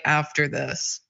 after this.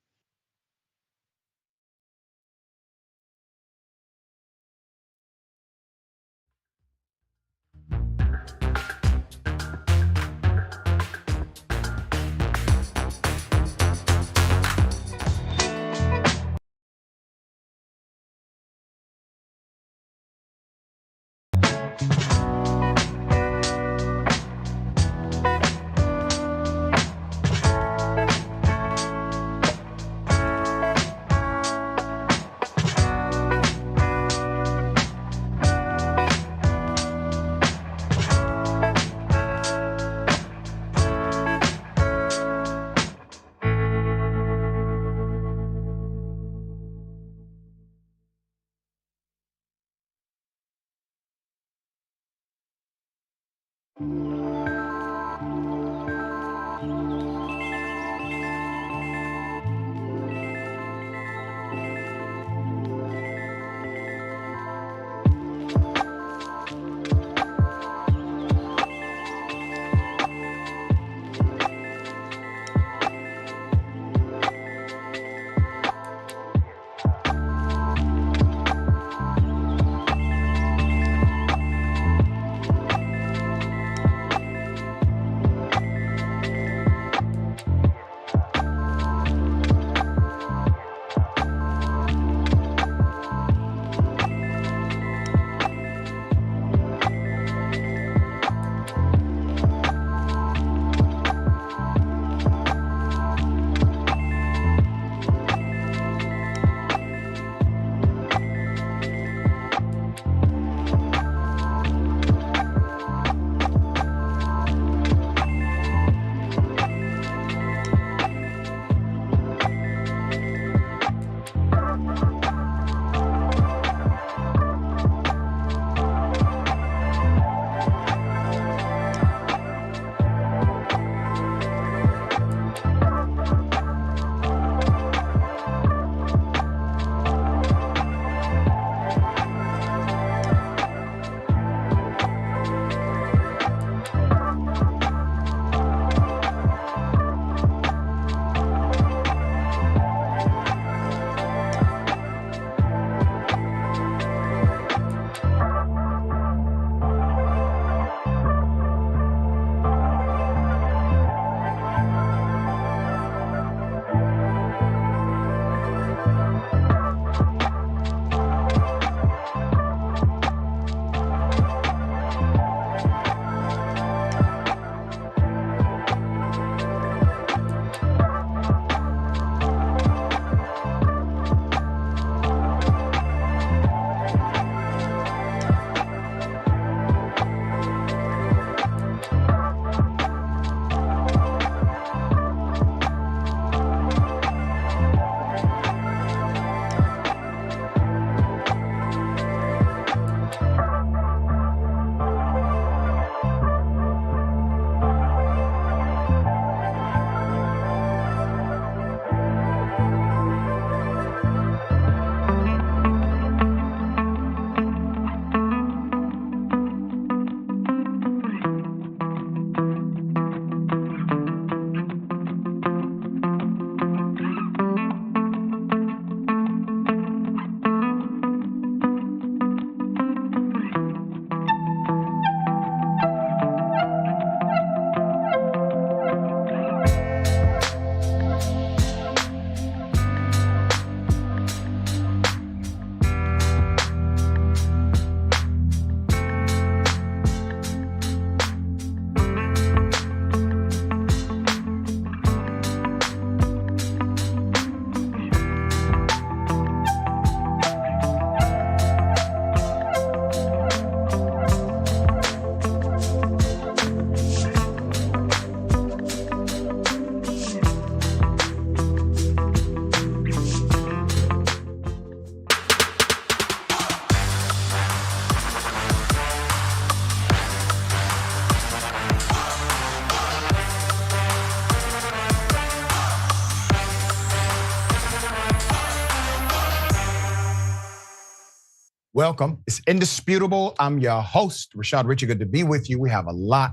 Welcome. It's indisputable. I'm your host, Rashad Richey. Good to be with you. We have a lot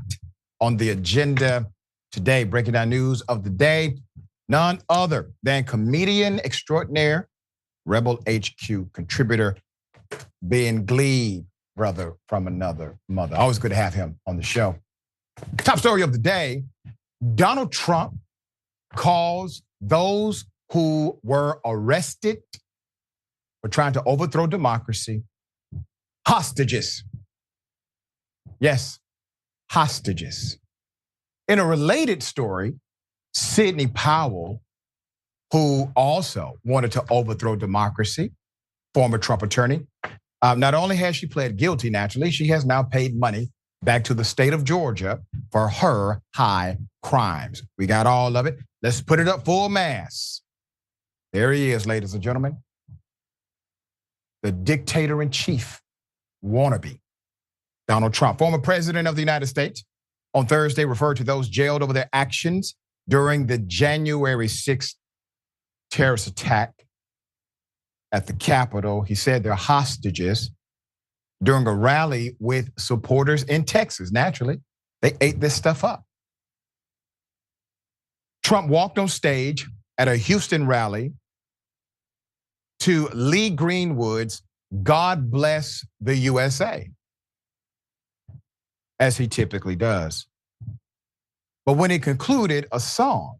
on the agenda today, breaking down news of the day. none other than comedian extraordinaire, Rebel HQ contributor, Ben Gleib, brother from another mother. Always good to have him on the show. Top story of the day, Donald Trump calls those who were arrested for trying to overthrow democracy hostages. Yes, hostages. In a related story, Sidney Powell, who also wanted to overthrow democracy, former Trump attorney, not only has she pled guilty, naturally, she has now paid money back to the state of Georgia for her high crimes. We got all of it. Let's put it up full mass. There he is, ladies and gentlemen. The dictator-in-chief wannabe, Donald Trump, former president of the United States, on Thursday referred to those jailed over their actions during the January 6th terrorist attack at the Capitol. He said they're hostages during a rally with supporters in Texas. Naturally, they ate this stuff up. Trump walked on stage at a Houston rally to Lee Greenwood's "God Bless the USA," as he typically does. But when he concluded a song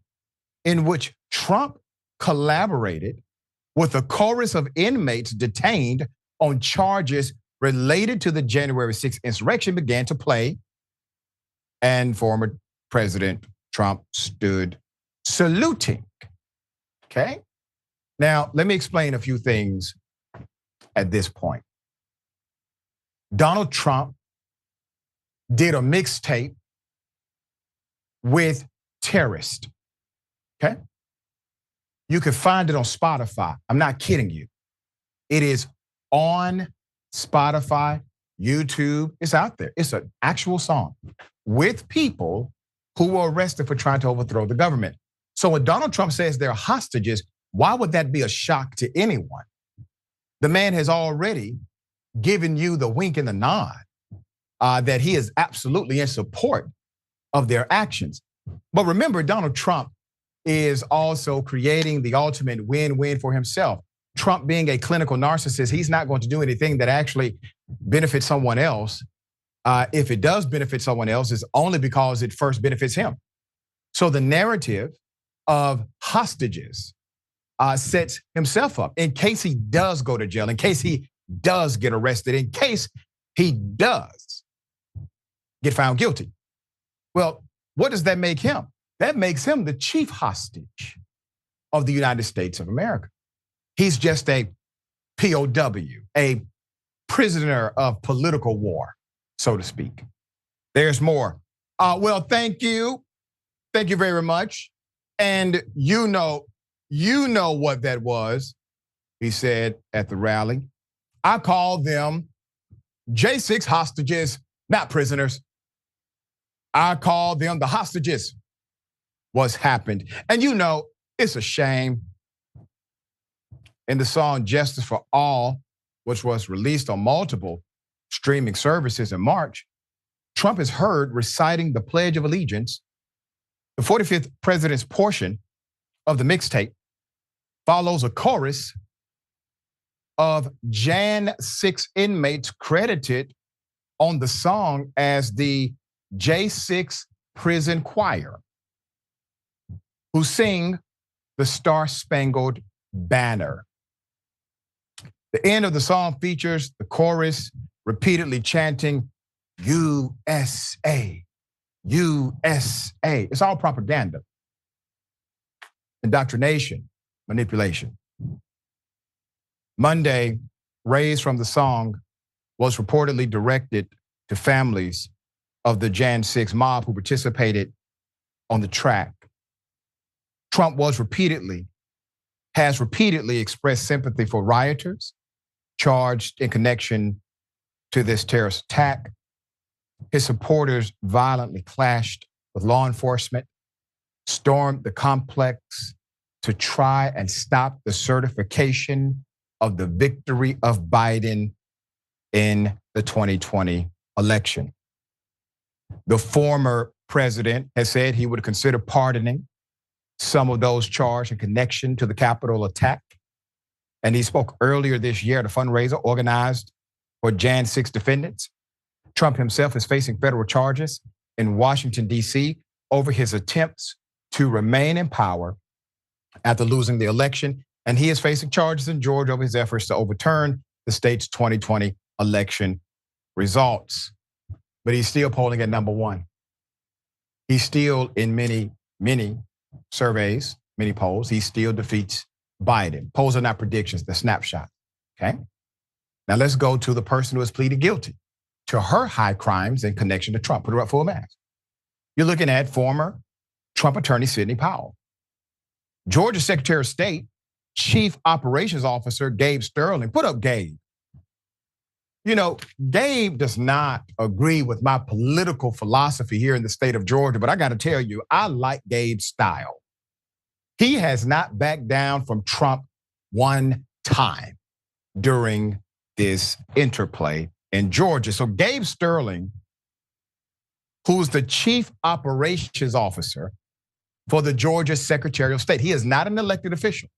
in which Trump collaborated with a chorus of inmates detained on charges related to the January 6th insurrection began to play, and former President Trump stood saluting. Okay? Now, let me explain a few things at this point. Donald Trump did a mixtape with terrorists. Okay? You can find it on Spotify. I'm not kidding you. It is on Spotify, YouTube. It's out there. It's an actual song with people who were arrested for trying to overthrow the government. So when Donald Trump says they're hostages, why would that be a shock to anyone? The man has already given you the wink and the nod that he is absolutely in support of their actions. But remember, Donald Trump is also creating the ultimate win-win for himself. Trump being a clinical narcissist, he's not going to do anything that actually benefits someone else. If it does benefit someone else, it's only because it first benefits him. So the narrative of hostages sets himself up in case he does go to jail, in case he does get arrested, in case he does get found guilty. Well, what does that make him? That makes him the chief hostage of the United States of America. He's just a POW, a prisoner of political war, so to speak. There's more. Well, thank you. Thank you very much. And you know what that was, he said at the rally. I call them J6 hostages, not prisoners. I call them the hostages. What's happened? And it's a shame. In the song Justice for All, which was released on multiple streaming services in March, Trump is heard reciting the Pledge of Allegiance. The 45th president's portion of the mixtape follows a chorus of Jan 6 inmates credited on the song as the J6 Prison Choir, who sing the Star-Spangled Banner. The end of the song features the chorus repeatedly chanting, USA, USA. It's all propaganda, indoctrination, manipulation. Monday, raised from the song was reportedly directed to families of the Jan 6 mob who participated on the track. Trump has repeatedly expressed sympathy for rioters charged in connection to this terrorist attack. His supporters violently clashed with law enforcement, stormed the complex to try and stop the certification of the victory of Biden in the 2020 election. The former president has said he would consider pardoning some of those charged in connection to the Capitol attack. And he spoke earlier this year at a fundraiser organized for Jan 6 defendants. Trump himself is facing federal charges in Washington, D.C. over his attempts to remain in power after losing the election. And he is facing charges in Georgia over his efforts to overturn the state's 2020 election results. But he's still polling at number one. He still, in many surveys, many polls, he still defeats Biden. Polls are not predictions, they're snapshots, okay? Now let's go to the person who has pleaded guilty to her high crimes in connection to Trump. Put her up for a match. You're looking at former Trump attorney Sidney Powell. Georgia Secretary of State, Chief Operations Officer Gabe Sterling. Put up Gabe. You know, Gabe does not agree with my political philosophy here in the state of Georgia, but I gotta tell you, I like Gabe's style. He has not backed down from Trump one time during this interplay in Georgia. So Gabe Sterling, who's the Chief Operations Officer for the Georgia Secretary of State, he is not an elected official.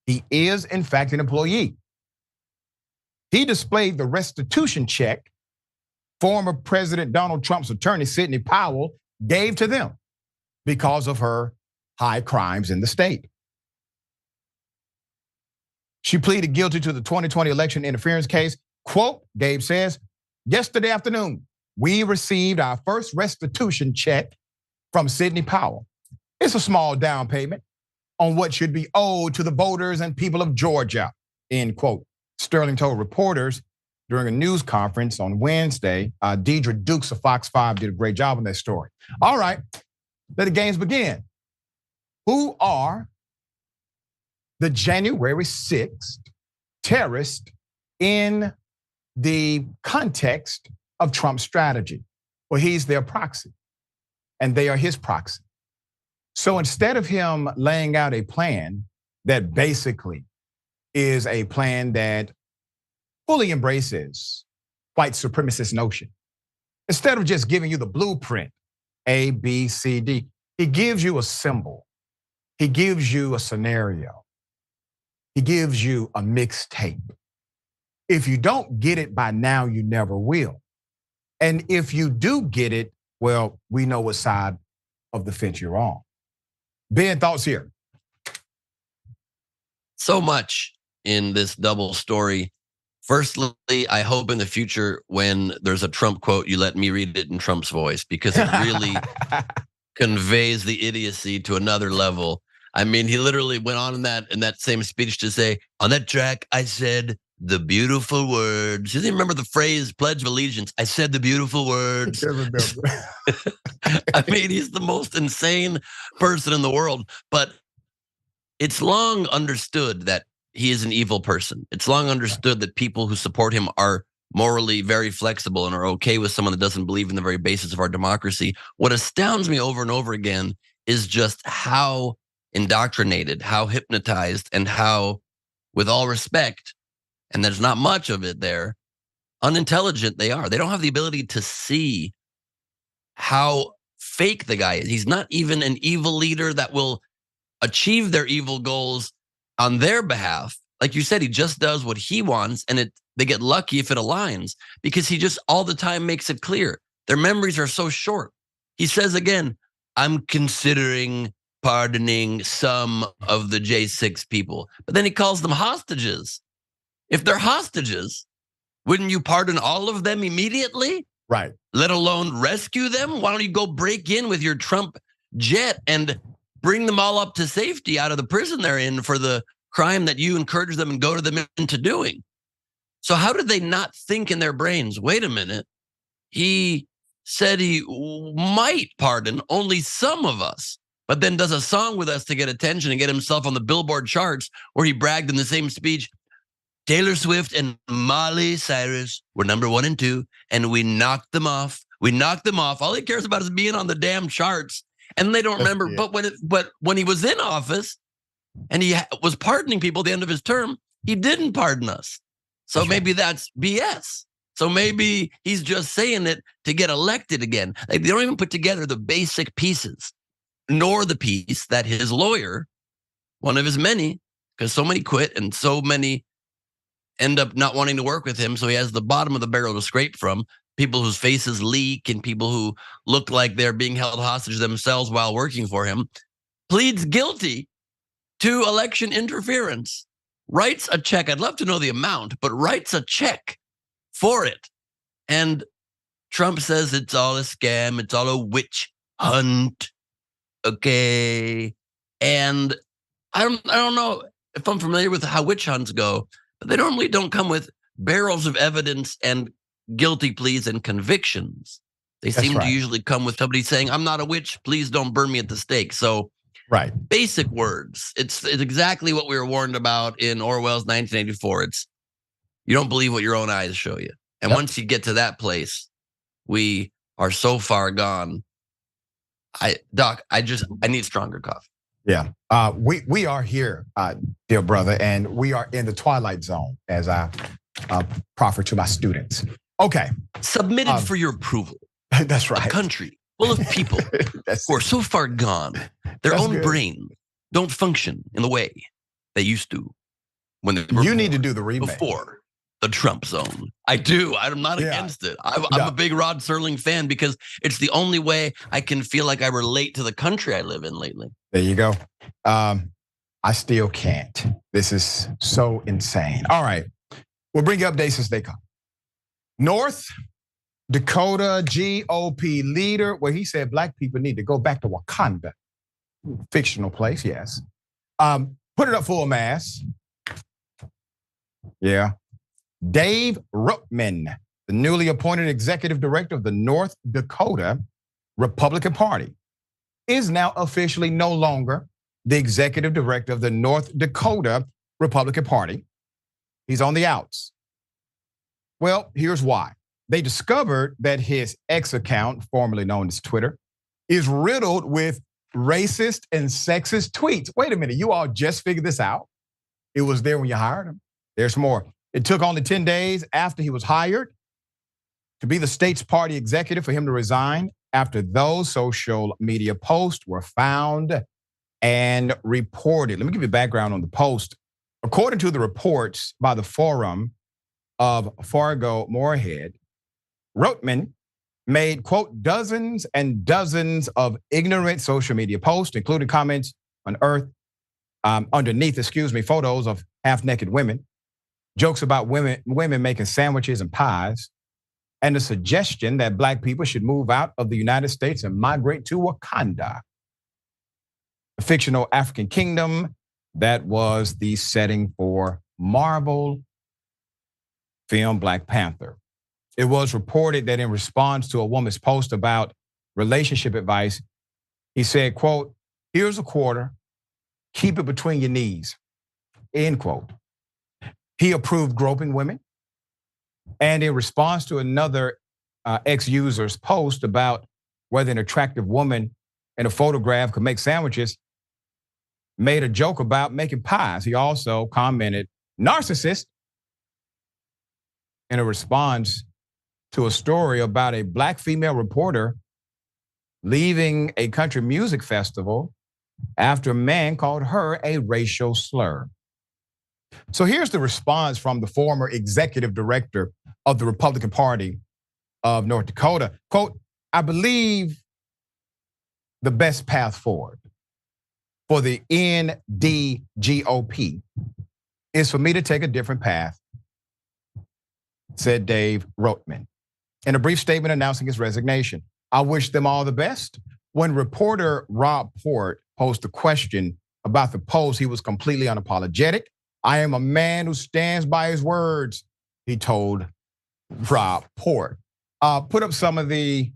He is, in fact, an employee. He displayed the restitution check former President Donald Trump's attorney, Sidney Powell, gave to them because of her high crimes in the state. She pleaded guilty to the 2020 election interference case. Quote, Gabe says, yesterday afternoon, we received our first restitution check from Sidney Powell. It's a small down payment on what should be owed to the voters and people of Georgia, end quote. Sterling told reporters during a news conference on Wednesday. Deidre Dukes of Fox 5 did a great job on that story. All right, let the games begin. Who are the January 6th terrorists in the context of Trump's strategy? Well, he's their proxy, and they are his proxy. So instead of him laying out a plan that basically is a plan that fully embraces white supremacist notion, instead of just giving you the blueprint, A, B, C, D, he gives you a symbol. He gives you a scenario. He gives you a mixtape. If you don't get it by now, you never will. And if you do get it, well, we know what side of the fence you're on. Ben, thoughts here? So much in this double story. Firstly, I hope in the future when there's a Trump quote, you let me read it in Trump's voice, because it really conveys the idiocy to another level. I mean, he literally went on in that same speech to say, on that track, I said the beautiful words. You remember the phrase Pledge of Allegiance? I said the beautiful words. I can't remember. I mean, he's the most insane person in the world, but it's long understood that he is an evil person. It's long understood that people who support him are morally very flexible and are okay with someone that doesn't believe in the very basis of our democracy. What astounds me over and over again is just how indoctrinated, how hypnotized, and how, with all respect, and there's not much of it there, unintelligent they are. They don't have the ability to see how fake the guy is. He's not even an evil leader that will achieve their evil goals on their behalf. Like you said, he just does what he wants, and they get lucky if it aligns, because he just all the time makes it clear. Their memories are so short. He says again, I'm considering pardoning some of the J6 people, but then he calls them hostages. If they're hostages, wouldn't you pardon all of them immediately? Right. Let alone rescue them? Why don't you go break in with your Trump jet and bring them all up to safety out of the prison they're in for the crime that you encourage them and go to them into doing? So how did they not think in their brains, wait a minute, he said he might pardon only some of us, but then does a song with us to get attention and get himself on the Billboard charts, where he bragged in the same speech, Taylor Swift and Miley Cyrus were number 1 and 2, and we knocked them off. We knocked them off. All he cares about is being on the damn charts. And they don't remember, yeah. But when he was in office and he was pardoning people at the end of his term, he didn't pardon us. So maybe that's BS. So maybe he's just saying it to get elected again. Like, they don't even put together the basic pieces. nor the piece that his lawyer, one of his many, because so many quit and so many end up not wanting to work with him, so he has the bottom of the barrel to scrape from, people whose faces leak and people who look like they're being held hostage themselves while working for him, pleads guilty to election interference, writes a check. I'd love to know the amount, but writes a check for it. And Trump says it's all a scam, it's all a witch hunt. Okay. And I don't know if I'm familiar with how witch hunts go, but they normally don't come with barrels of evidence and guilty pleas and convictions. They seem to usually come with somebody saying, I'm not a witch, please don't burn me at the stake. So basic words. It's exactly what we were warned about in Orwell's 1984. It's, you don't believe what your own eyes show you. And once you get to that place, we are so far gone. Doc, I need stronger coffee. Yeah, we are here, dear brother, and we are in the twilight zone, as I proffer to my students. Okay. Submitted for your approval. That's right. A country full of people who are so far gone, their own brain don't function in the way they used to when they were You need to do the remake. Before the Trump zone. I do. I'm not against it. I'm a big Rod Serling fan because it's the only way I can feel like I relate to the country I live in lately. There you go. I still can't. This is so insane. All right. We'll bring you updates as they come. North Dakota GOP leader, where he said black people need to go back to Wakanda. Fictional place, yes. Put it up full mass. Yeah. Dave Rootman, the newly appointed executive director of the North Dakota Republican Party, is now officially no longer the executive director of the North Dakota Republican Party. He's on the outs. Well, here's why. They discovered that his X account, formerly known as Twitter, is riddled with racist and sexist tweets. Wait a minute, you all just figured this out? It was there when you hired him. There's more. It took only 10 days after he was hired to be the state's party executive for him to resign after those social media posts were found and reported. Let me give you background on the post. According to the reports by the Forum of Fargo-Moorhead, Rootman made, quote, dozens and dozens of ignorant social media posts, including comments underneath photos of half-naked women, jokes about women making sandwiches and pies, and the suggestion that black people should move out of the United States and migrate to Wakanda, a fictional African kingdom that was the setting for Marvel film Black Panther. It was reported that in response to a woman's post about relationship advice, he said, quote, here's a quarter, keep it between your knees, end quote. He approved groping women. And in response to another ex-user's post about whether an attractive woman in a photograph could make sandwiches, made a joke about making pies. He also commented, narcissist, in a response to a story about a black female reporter leaving a country music festival after a man called her a racial slur. So here's the response from the former executive director of the Republican Party of North Dakota. Quote, I believe the best path forward for the NDGOP is for me to take a different path, said Dave Rootman in a brief statement announcing his resignation. I wish them all the best. When reporter Rob Port posed a question about the post, he was completely unapologetic. I am a man who stands by his words, he told Rob Port. Put up some of the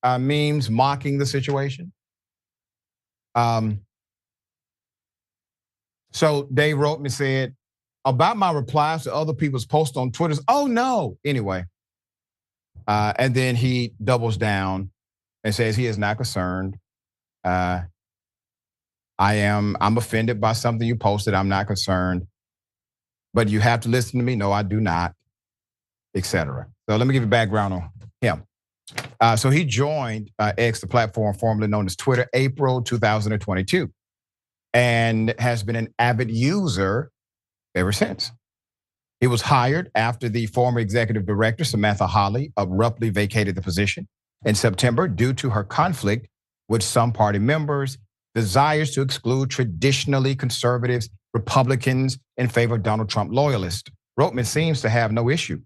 memes mocking the situation. So Dave Rootman said, about my replies to other people's posts on Twitter, oh no, anyway. And then he doubles down and says he is not concerned. I'm offended by something you posted, I'm not concerned. But you have to listen to me, no, I do not, etc. So let me give you background on him. So he joined X, the platform formerly known as Twitter, April 2022, and has been an avid user ever since. He was hired after the former executive director, Samantha Hawley, abruptly vacated the position in September due to her conflict with some party members' desires to exclude traditionally conservatives, Republicans in favor of Donald Trump loyalists. Rotman seems to have no issue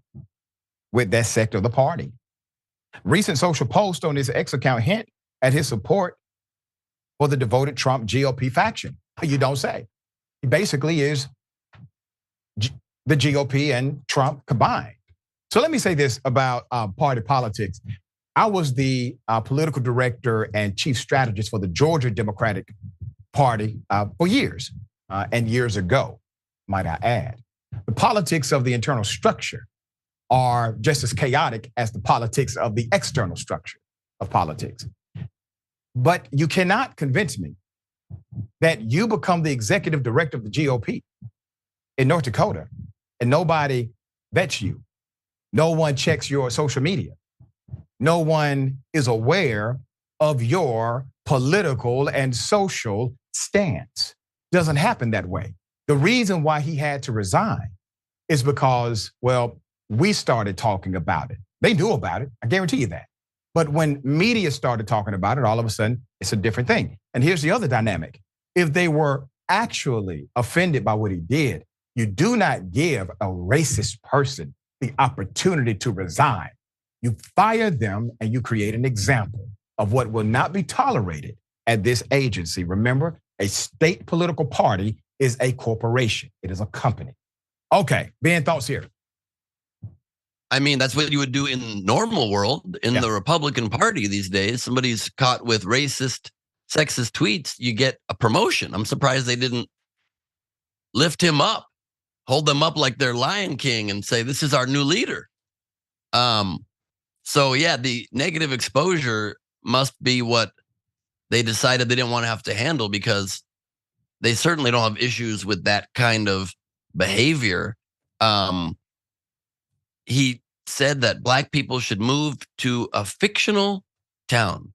with that sector of the party. Recent social posts on his X account hint at his support for the devoted Trump GOP faction. You don't say. He basically is the GOP and Trump combined. So let me say this about party politics. I was the political director and chief strategist for the Georgia Democratic Party for years and years ago, might I add. The politics of the internal structure are just as chaotic as the politics of the external structure of politics. But you cannot convince me that you become the executive director of the GOP in North Dakota and nobody vets you. No one checks your social media. No one is aware of your political and social stance. Doesn't happen that way. The reason why he had to resign is because, well, we started talking about it. They knew about it, I guarantee you that. But when media started talking about it, all of a sudden, it's a different thing. And here's the other dynamic. If they were actually offended by what he did, you do not give a racist person the opportunity to resign. You fire them and you create an example of what will not be tolerated at this agency. Remember, a state political party is a corporation. It is a company. Okay, Ben, thoughts here. I mean, that's what you would do in normal world. In the Republican Party these days, somebody's caught with racist, sexist tweets, you get a promotion. I'm surprised they didn't lift him up, hold them up like they're Lion King and say, this is our new leader. So yeah, the negative exposure must be what they decided they didn't want to have to handle, because they certainly don't have issues with that kind of behavior. He said that black people should move to a fictional town.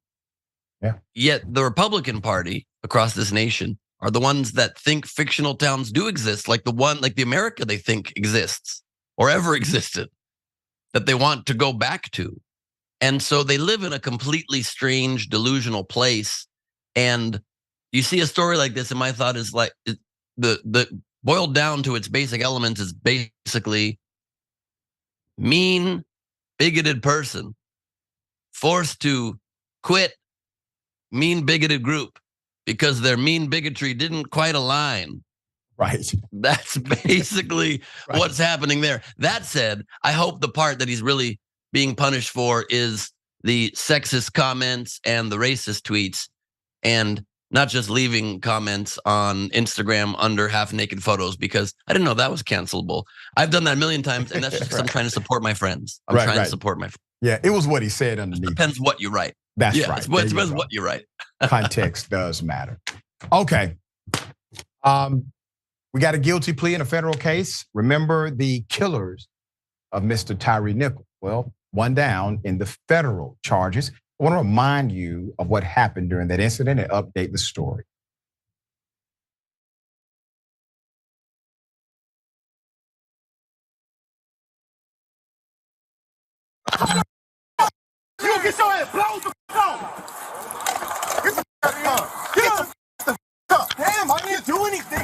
Yeah. Yet the Republican Party across this nation are the ones that think fictional towns do exist, like the America they think exists or ever existed, that they want to go back to. And so they live in a completely strange, delusional place. And you see a story like this, and my thought is like, the boiled down to its basic elements is basically mean, bigoted person forced to quit mean, bigoted group because their mean bigotry didn't quite align. Right. That's basically what's happening there. That said, I hope the part that he's really being punished for is the sexist comments and the racist tweets, and not just leaving comments on Instagram under half-naked photos, because I didn't know that was cancelable. I've done that a million times, and that's just because I'm trying to support my friends. I'm trying to support my friends. Yeah, it was what he said underneath. It depends what you write. That's right. It depends what you write. Context does matter. Okay. We got a guilty plea in a federal case. Remember the killers of Mr. Tyre Nichols? Well, one down in the federal charges. I want to remind you of what happened during that incident and update the story. You get your ass blown the f*** off. Get the f*** up. Damn, I didn't do anything.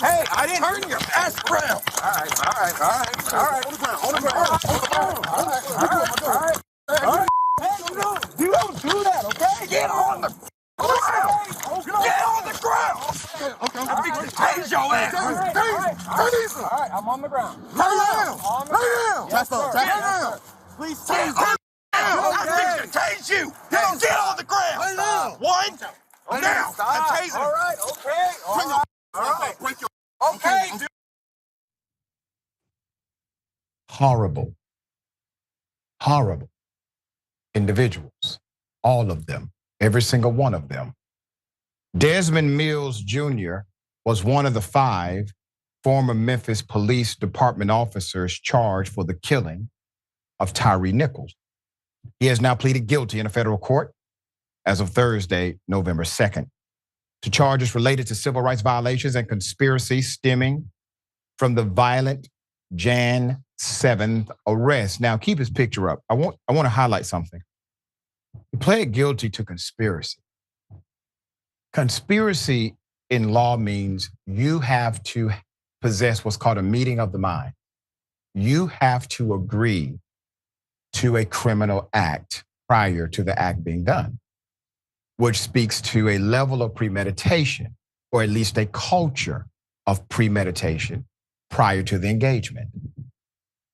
Hey, I didn't turn your ass around. All right. On the ground. All right. Hey, you don't do that, okay? Get on the ground. Get on the ground. Okay. I'm tase your ass. All right, I'm on the ground. Lay down. Yes, sir. Please tase me. I think to tase you. Get on the ground. Lay down. One. Now. I'm tasing. All right. Okay. All right. Break your. Okay. Horrible individuals, all of them, every single one of them. Desmond Mills Jr. was one of the 5 former Memphis Police Department officers charged for the killing of Tyre Nichols. He has now pleaded guilty in a federal court as of Thursday, November 2nd, to charges related to civil rights violations and conspiracy stemming from the violent Jan 7th arrest. Now, keep his picture up. I want to highlight something. He pled guilty to conspiracy. Conspiracy in law means you have to possess what's called a meeting of the mind. You have to agree to a criminal act prior to the act being done, which speaks to a level of premeditation, or at least a culture of premeditation prior to the engagement.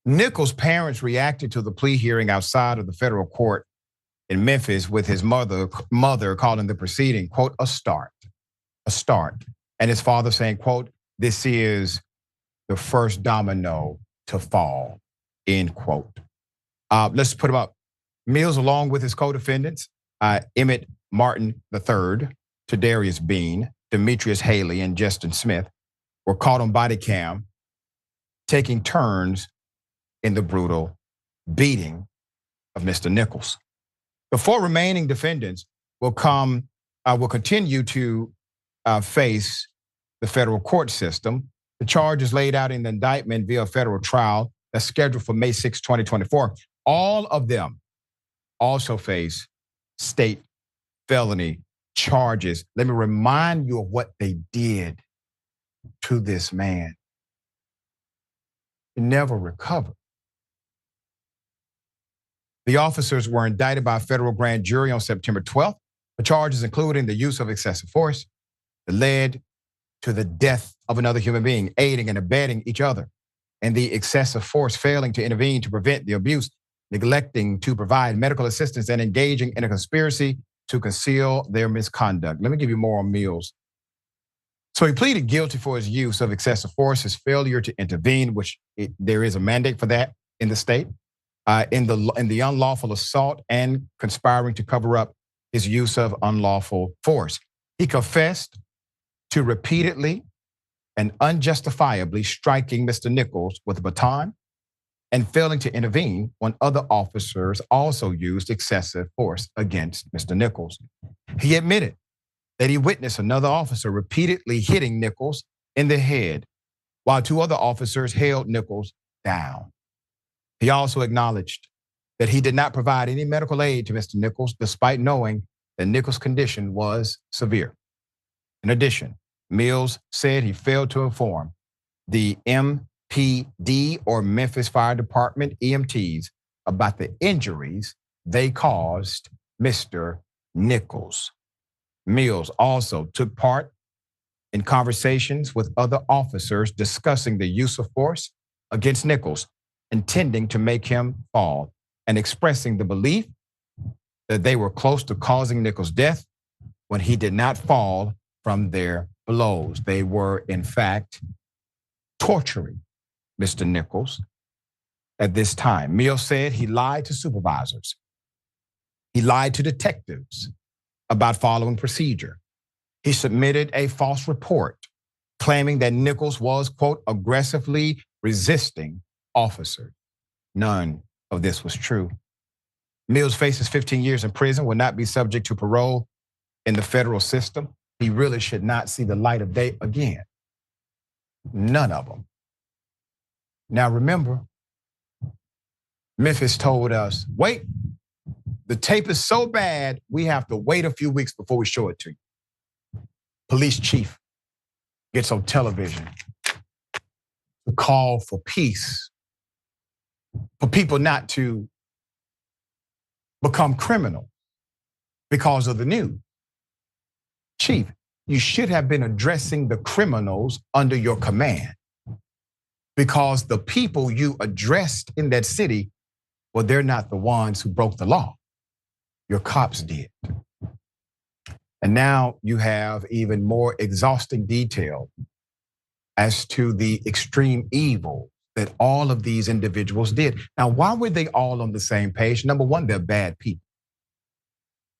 Nichols' parents reacted to the plea hearing outside of the federal court in Memphis with his mother calling the proceeding, quote, a start. And his father saying, quote, this is the first domino to fall, end quote. Let's put him up. Mills, along with his co-defendants, Emmett Martin III, Tadarius Bean, Demetrius Haley, and Justin Smith, were caught on body cam taking turns in the brutal beating of Mr. Nichols. The four remaining defendants will continue to face the federal court system. The charges laid out in the indictment via federal trial that's scheduled for May 6, 2024. All of them also face state felony charges. Let me remind you of what they did to this man. He never recovered. The officers were indicted by a federal grand jury on September 12th for charges including the use of excessive force that led to the death of another human being, aiding and abetting each other, and the excessive force failing to intervene to prevent the abuse, neglecting to provide medical assistance, and engaging in a conspiracy to conceal their misconduct. Let me give you more on Mills. So he pleaded guilty for his use of excessive force, his failure to intervene, which there is a mandate for that in the state, in the unlawful assault, and conspiring to cover up his use of unlawful force. He confessed to repeatedly and unjustifiably striking Mr. Nichols with a baton and failing to intervene when other officers also used excessive force against Mr. Nichols. He admitted that he witnessed another officer repeatedly hitting Nichols in the head while two other officers held Nichols down. He also acknowledged that he did not provide any medical aid to Mr. Nichols despite knowing that Nichols' condition was severe. In addition, Mills said he failed to inform the MPD, or Memphis Fire Department EMTs, about the injuries they caused Mr. Nichols. Mills also took part in conversations with other officers discussing the use of force against Nichols, intending to make him fall, and expressing the belief that they were close to causing Nichols' death when he did not fall from their blows. They were, in fact, torturing Mr. Nichols at this time. Mills said he lied to supervisors. He lied to detectives about following procedure. He submitted a false report claiming that Nichols was, quote, aggressively resisting officers. None of this was true. Mills faces 15 years in prison, will not be subject to parole in the federal system. He really should not see the light of day again. None of them. Now remember, Memphis told us, wait, the tape is so bad, we have to wait a few weeks before we show it to you. Police chief gets on television to call for peace, for people not to become criminals because of the news. Chief, you should have been addressing the criminals under your command, because the people you addressed in that city, well, they're not the ones who broke the law. Your cops did. And now you have even more exhausting detail as to the extreme evil that all of these individuals did. Now, why were they all on the same page? Number one, they're bad people.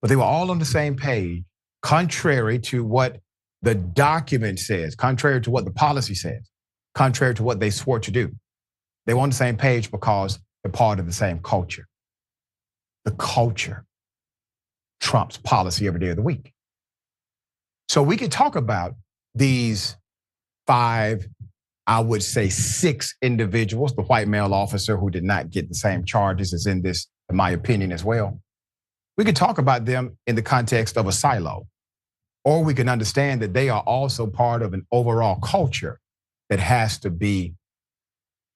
But they were all on the same page, contrary to what the document says, contrary to what the policy says, contrary to what they swore to do. They were on the same page because they're part of the same culture. The culture trumps policy every day of the week. So we could talk about these 5, I would say 6 individuals, the white male officer who did not get the same charges as in this, in my opinion, as well. We could talk about them in the context of a silo, or we can understand that they are also part of an overall culture that has to be,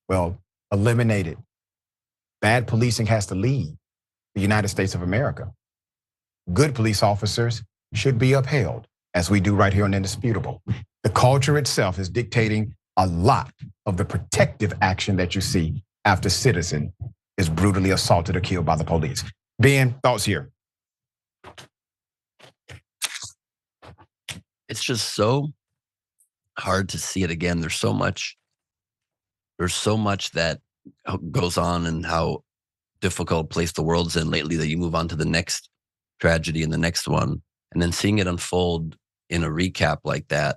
well, eliminated. Bad policing has to leave the United States of America. Good police officers should be upheld, as we do right here on Indisputable. The culture itself is dictating a lot of the protective action that you see after a citizen is brutally assaulted or killed by the police. Ben, thoughts here? It's just so hard to see it again. There's so much that goes on and how difficult place the world's in lately that you move on to the next tragedy and the next one. And then seeing it unfold in a recap like that,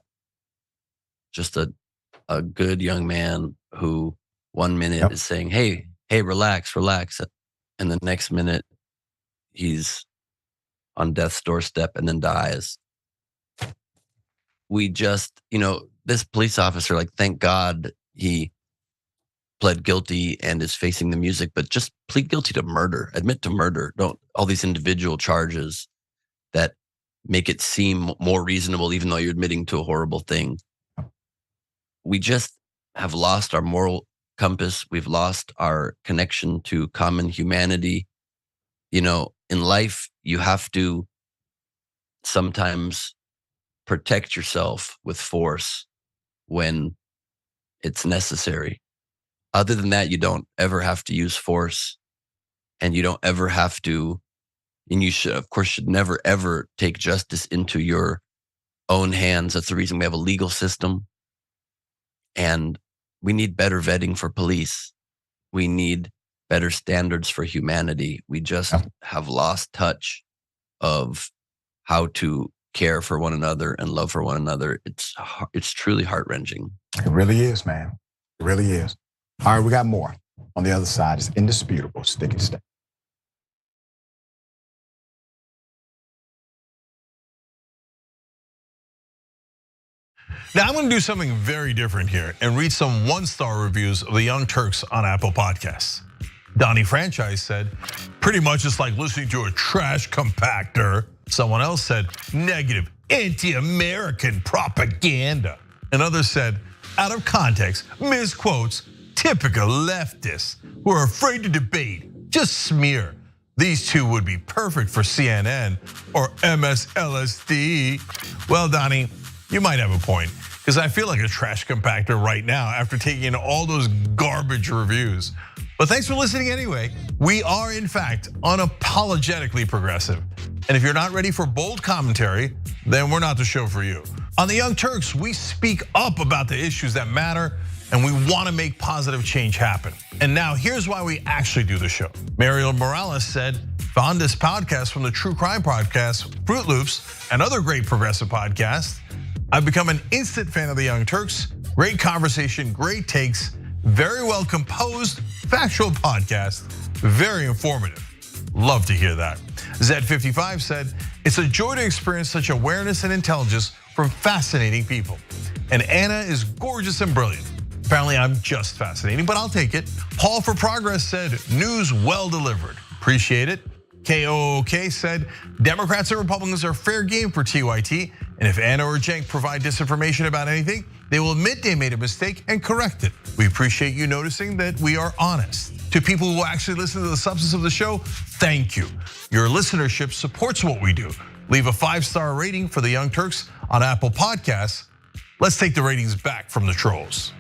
just a good young man who 1 minute is saying, hey, relax. And the next minute he's on death's doorstep and then dies. We just, this police officer, like, thank God he pled guilty and is facing the music, but just plead guilty to murder, admit to murder. Don't all these individual charges that make it seem more reasonable, even though you're admitting to a horrible thing. We just have lost our moral compass. We've lost our connection to common humanity. In life, you have to sometimes protect yourself with force when it's necessary. Other than that, you don't ever have to use force, and you don't ever have to, and you should never ever take justice into your own hands. That's the reason we have a legal system. And we need better vetting for police. We need better standards for humanity. We just have lost touch of how to care for one another and love for one another. It's truly heart-wrenching. It really is, man. It really is. All right, we got more. On the other side, it's Indisputable. Stick and stay. Now, I'm going to do something very different here and read some 1-star reviews of the Young Turks on Apple Podcasts. Donnie Franchise said, pretty much it's like listening to a trash compactor. Someone else said, negative, anti-American propaganda. And others said, out of context, misquotes, typical leftists who are afraid to debate, just smear. These two would be perfect for CNN or MSLSD. Well, Donnie, you might have a point, because I feel like a trash compactor right now after taking in all those garbage reviews. But thanks for listening anyway. We are, in fact, unapologetically progressive. And if you're not ready for bold commentary, then we're not the show for you. On the Young Turks, we speak up about the issues that matter, and we want to make positive change happen. And now here's why we actually do the show. Mariel Morales said, found this podcast from the True Crime Podcast, Fruit Loops, and other great progressive podcasts. I've become an instant fan of the Young Turks. Great conversation, great takes, very well composed, factual podcast, very informative. Love to hear that. Z55 said, it's a joy to experience such awareness and intelligence from fascinating people. And Anna is gorgeous and brilliant. Apparently I'm just fascinating, but I'll take it. Paul for Progress said, news well delivered. Appreciate it. KOOK said, Democrats and Republicans are fair game for TYT, and if Anna or Cenk provide disinformation about anything, they will admit they made a mistake and correct it. We appreciate you noticing that we are honest. To people who actually listen to the substance of the show, thank you. Your listenership supports what we do. Leave a 5-star rating for the Young Turks on Apple Podcasts. Let's take the ratings back from the trolls.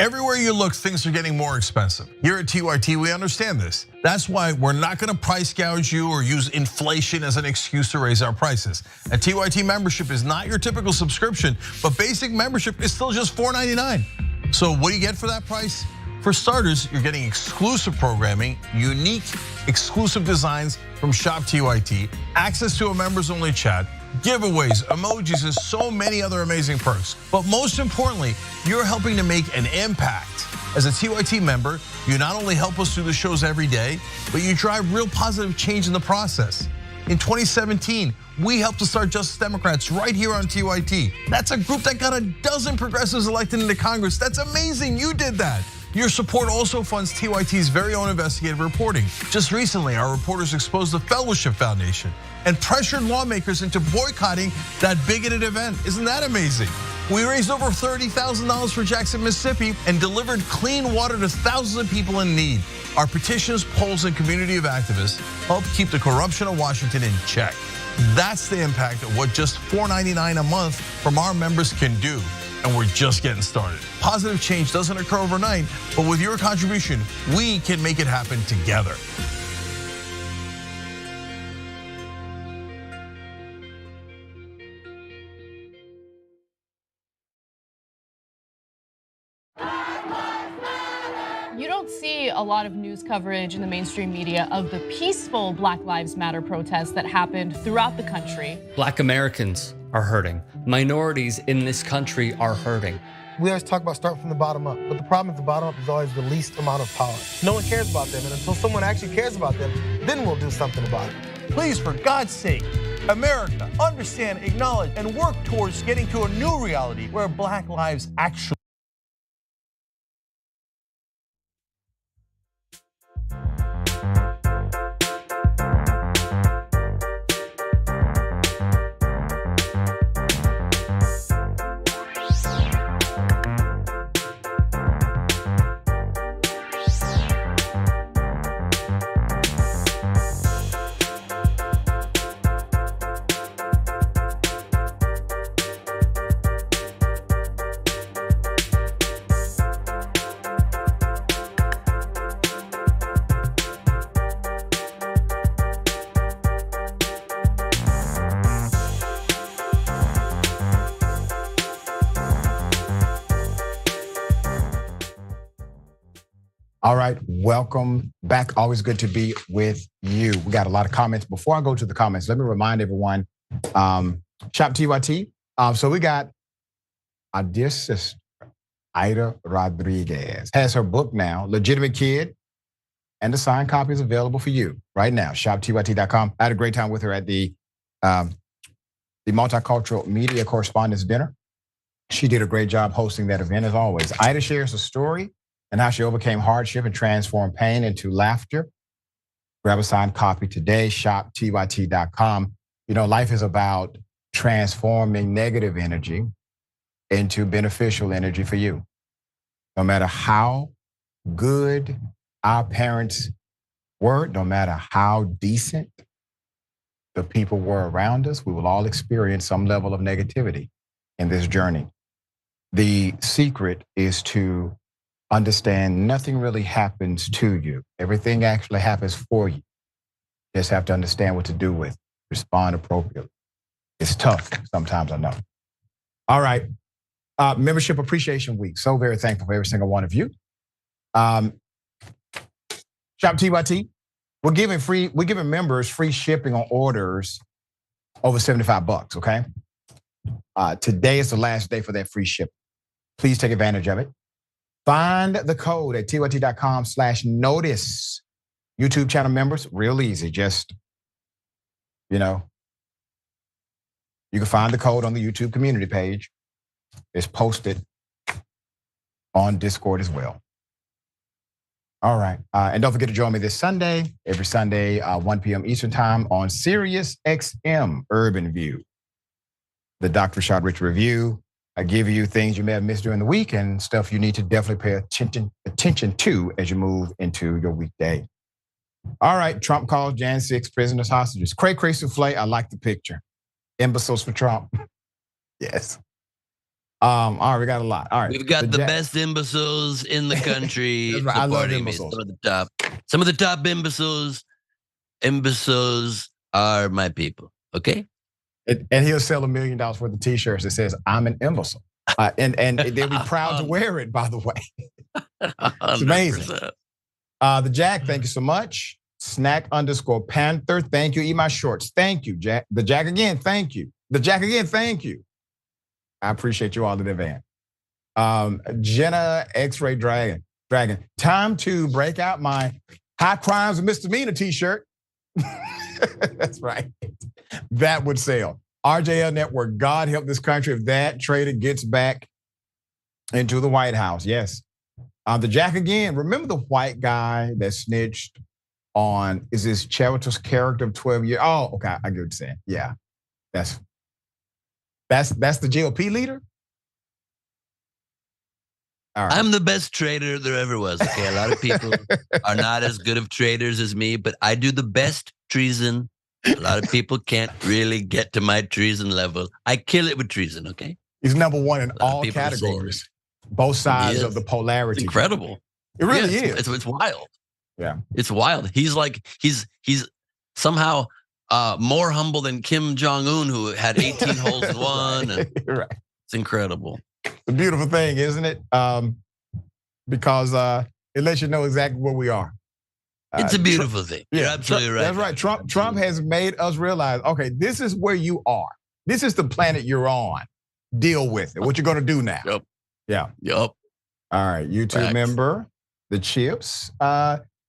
Everywhere you look, things are getting more expensive. Here at TYT, we understand this. That's why we're not gonna price gouge you or use inflation as an excuse to raise our prices. A TYT membership is not your typical subscription, but basic membership is still just $4.99. So what do you get for that price? For starters, you're getting exclusive programming, unique, exclusive designs from Shop TYT, access to a members-only chat, giveaways, emojis, and so many other amazing perks. But most importantly, you're helping to make an impact. As a TYT member, you not only help us do the shows every day, but you drive real positive change in the process. In 2017, we helped to start Justice Democrats right here on TYT. That's a group that got a dozen progressives elected into Congress. That's amazing, you did that. Your support also funds TYT's very own investigative reporting. Just recently, our reporters exposed the Fellowship Foundation and pressured lawmakers into boycotting that bigoted event. Isn't that amazing? We raised over $30,000 for Jackson, Mississippi, and delivered clean water to thousands of people in need. Our petitions, polls, and community of activists help keep the corruption of Washington in check. That's the impact of what just $4.99 a month from our members can do. And we're just getting started. Positive change doesn't occur overnight, but with your contribution, we can make it happen together. You don't see a lot of news coverage in the mainstream media of the peaceful Black Lives Matter protests that happened throughout the country. Black Americans are hurting. Minorities in this country are hurting. We always talk about starting from the bottom up, but the problem is the bottom up is always the least amount of power. No one cares about them, and until someone actually cares about them, then we'll do something about it. Please, for God's sake, America, understand, acknowledge, and work towards getting to a new reality where Black lives actually. All right, welcome back. Always good to be with you. We got a lot of comments. Before I go to the comments, let me remind everyone, Shop TYT. So we got our dear sister, Ida Rodriguez, has her book now, Legitimate Kid, and the signed copy is available for you right now, shoptyt.com. I had a great time with her at the Multicultural Media Correspondents Dinner. She did a great job hosting that event as always. Ida shares a story and how she overcame hardship and transformed pain into laughter. Grab a signed copy today, shoptyt.com. You know, life is about transforming negative energy into beneficial energy for you. No matter how good our parents were, no matter how decent the people were around us, we will all experience some level of negativity in this journey. The secret is to understand nothing really happens to you. Everything actually happens for you. You just have to understand what to do with it, respond appropriately. It's tough sometimes, I know. All right, Membership Appreciation Week. So very thankful for every single one of you. Shop TYT, we're giving members free shipping on orders over $75, okay? Today is the last day for that free shipping. Please take advantage of it. Find the code at tyt.com/notice. YouTube channel members, real easy. Just, you know, you can find the code on the YouTube community page. It's posted on Discord as well. All right, and don't forget to join me this Sunday, every Sunday, 1 p.m. Eastern time on Sirius XM Urban View. The Dr. Rashad Rich Review. I give you things you may have missed during the week and stuff you need to definitely pay attention to as you move into your weekday. All right, Trump calls Jan 6 prisoners hostages. Cray souffle, I like the picture. Imbeciles for Trump. Yes. All right, we got a lot. All right. We've got the best imbeciles in the country. Right. I love imbeciles. Some of the top imbeciles. Imbeciles are my people, okay? And he'll sell $1 million worth of t-shirts that says, I'm an imbecile. And they'll be proud to wear it, by the way. It's amazing. The Jack, thank you so much. Snack_Panther, thank you. Eat my shorts, thank you. Jack. The Jack again, thank you. The Jack again, thank you. I appreciate you all in advance. Jenna X-Ray Dragon. Time to break out my high crimes and misdemeanor t-shirt. That's right. That would sell. RJL Network, God help this country if that traitor gets back into the White House. Yes. The Jack again, remember the white guy that snitched on, is this Cheriton's character of 12 years? Oh, okay, I get what you're saying. Yeah, that's the GOP leader? All right. I'm the best trader there ever was. Okay, a lot of people are not as good of traders as me, but I do the best treason. A lot of people can't really get to my treason level. I kill it with treason, okay? He's number one in all categories. Both sides of the polarity. It's incredible. It really is. It's wild. Yeah. It's wild. He's like, he's somehow more humble than Kim Jong-un, who had 18 holes in one. And right. It's incredible. The beautiful thing, isn't it? Because it lets you know exactly where we are. It's a beautiful thing. You're absolutely right. That's right. Trump has made us realize, okay, this is where you are. This is the planet you're on. Deal with it. What you're going to do now. Yep. Yeah. Yep. All right. YouTube member, the Chips.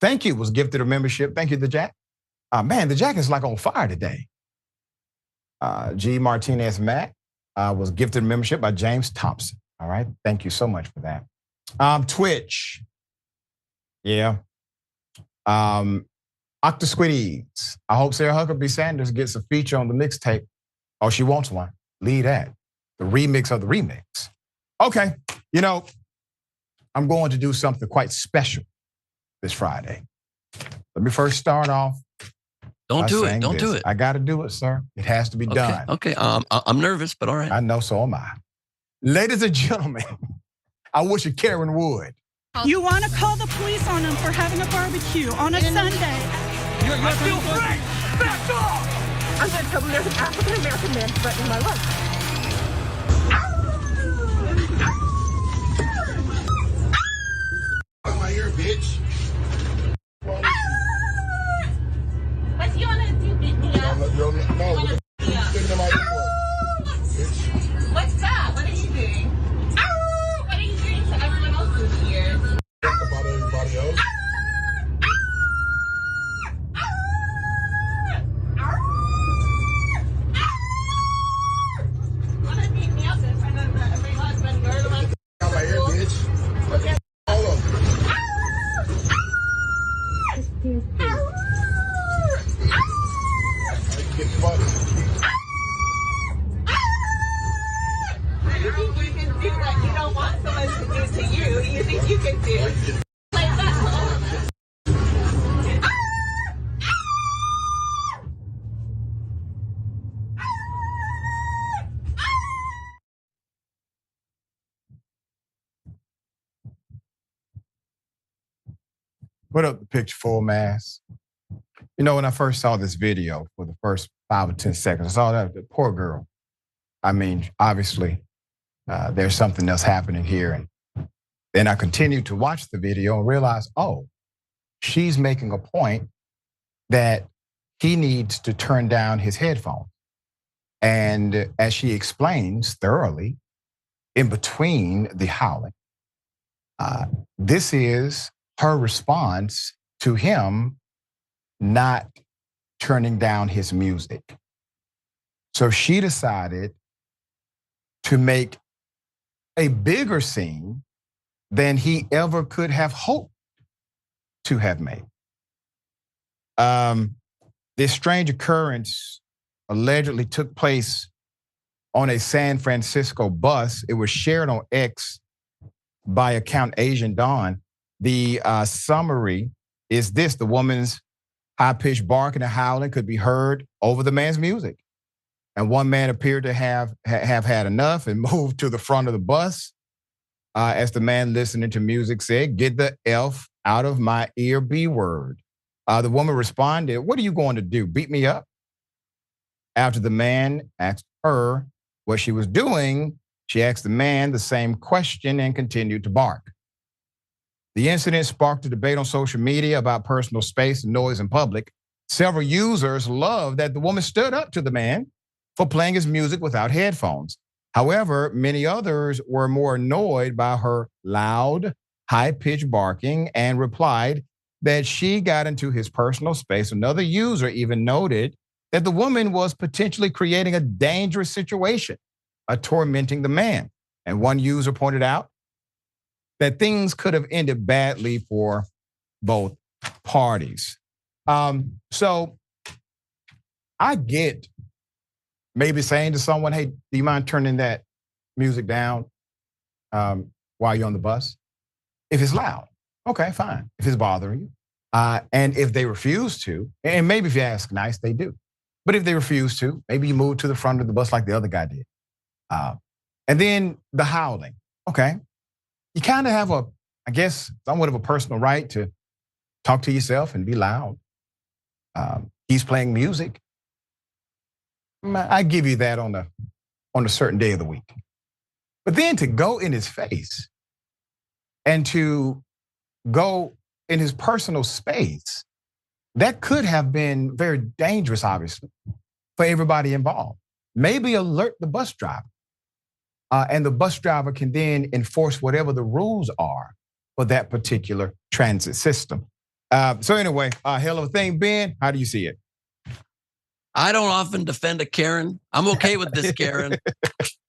Thank you. Was gifted a membership. Thank you, the Jack. Man, the Jack is like on fire today. G. Martinez Mac was gifted a membership by James Thompson. All right. Thank you so much for that. Twitch. Yeah. Octosquidies. I hope Sarah Huckabee Sanders gets a feature on the mixtape. Oh, she wants one. Leave that. The remix of the remix. Okay. You know, I'm going to do something quite special this Friday. Let me first start off. Don't do it. Don't do it. I got to do it, sir. It has to be done. Okay. I'm nervous, but all right. I know, so am I. Ladies and gentlemen, I wish you Karen would. You want to call the police on them for having a barbecue on a Sunday. I feel free! Back off! I'm going to tell them there's an African-American man threatening my life. My ear, bitch. What you want to do, bitch? No. What's that? What are you doing? What are you doing to everyone else in here? About everybody else. Want to beat me up in front of everyone's been murdered? My ear, bitch. Look at All of them. Get fucked. You think you can do what you don't want someone to do to you? You think you can do like that? Put up the picture full mass. You know, when I first saw this video for the first 5 or 10 seconds, I saw that the poor girl. I mean, obviously, there's something else happening here. And then I continued to watch the video and realize, oh, she's making a point that he needs to turn down his headphones. And as she explains thoroughly, in between the howling, this is her response to him not turning down his music. So she decided to make a bigger scene than he ever could have hoped to have made. This strange occurrence allegedly took place on a San Francisco bus. It was shared on X by account Asian Dawn. The summary is this: the woman's high-pitched barking and howling could be heard over the man's music. And one man appeared to have had enough and moved to the front of the bus. As the man listening to music said, "Get the F out of my ear, B word." The woman responded, "What are you going to do, beat me up?" After the man asked her what she was doing, she asked the man the same question and continued to bark. The incident sparked a debate on social media about personal space and noise in public. Several users loved that the woman stood up to the man for playing his music without headphones. However, many others were more annoyed by her loud, high-pitched barking and replied that she got into his personal space. Another user even noted that the woman was potentially creating a dangerous situation, tormenting the man. And one user pointed out that things could have ended badly for both parties. So I get maybe saying to someone, hey, do you mind turning that music down while you're on the bus? If it's loud, okay, fine. If it's bothering you. And if they refuse to, and maybe if you ask nice, they do. But if they refuse to, maybe you move to the front of the bus like the other guy did. And then the howling, okay. You kind of have I guess, somewhat of a personal right to talk to yourself and be loud. He's playing music. I give you that on a certain day of the week. But then to go in his face and to go in his personal space, that could have been very dangerous, obviously, for everybody involved. Maybe alert the bus driver. And the bus driver can then enforce whatever the rules are for that particular transit system. So anyway, hell of a thing, Ben. How do you see it? I don't often defend a Karen. I'm okay with this Karen.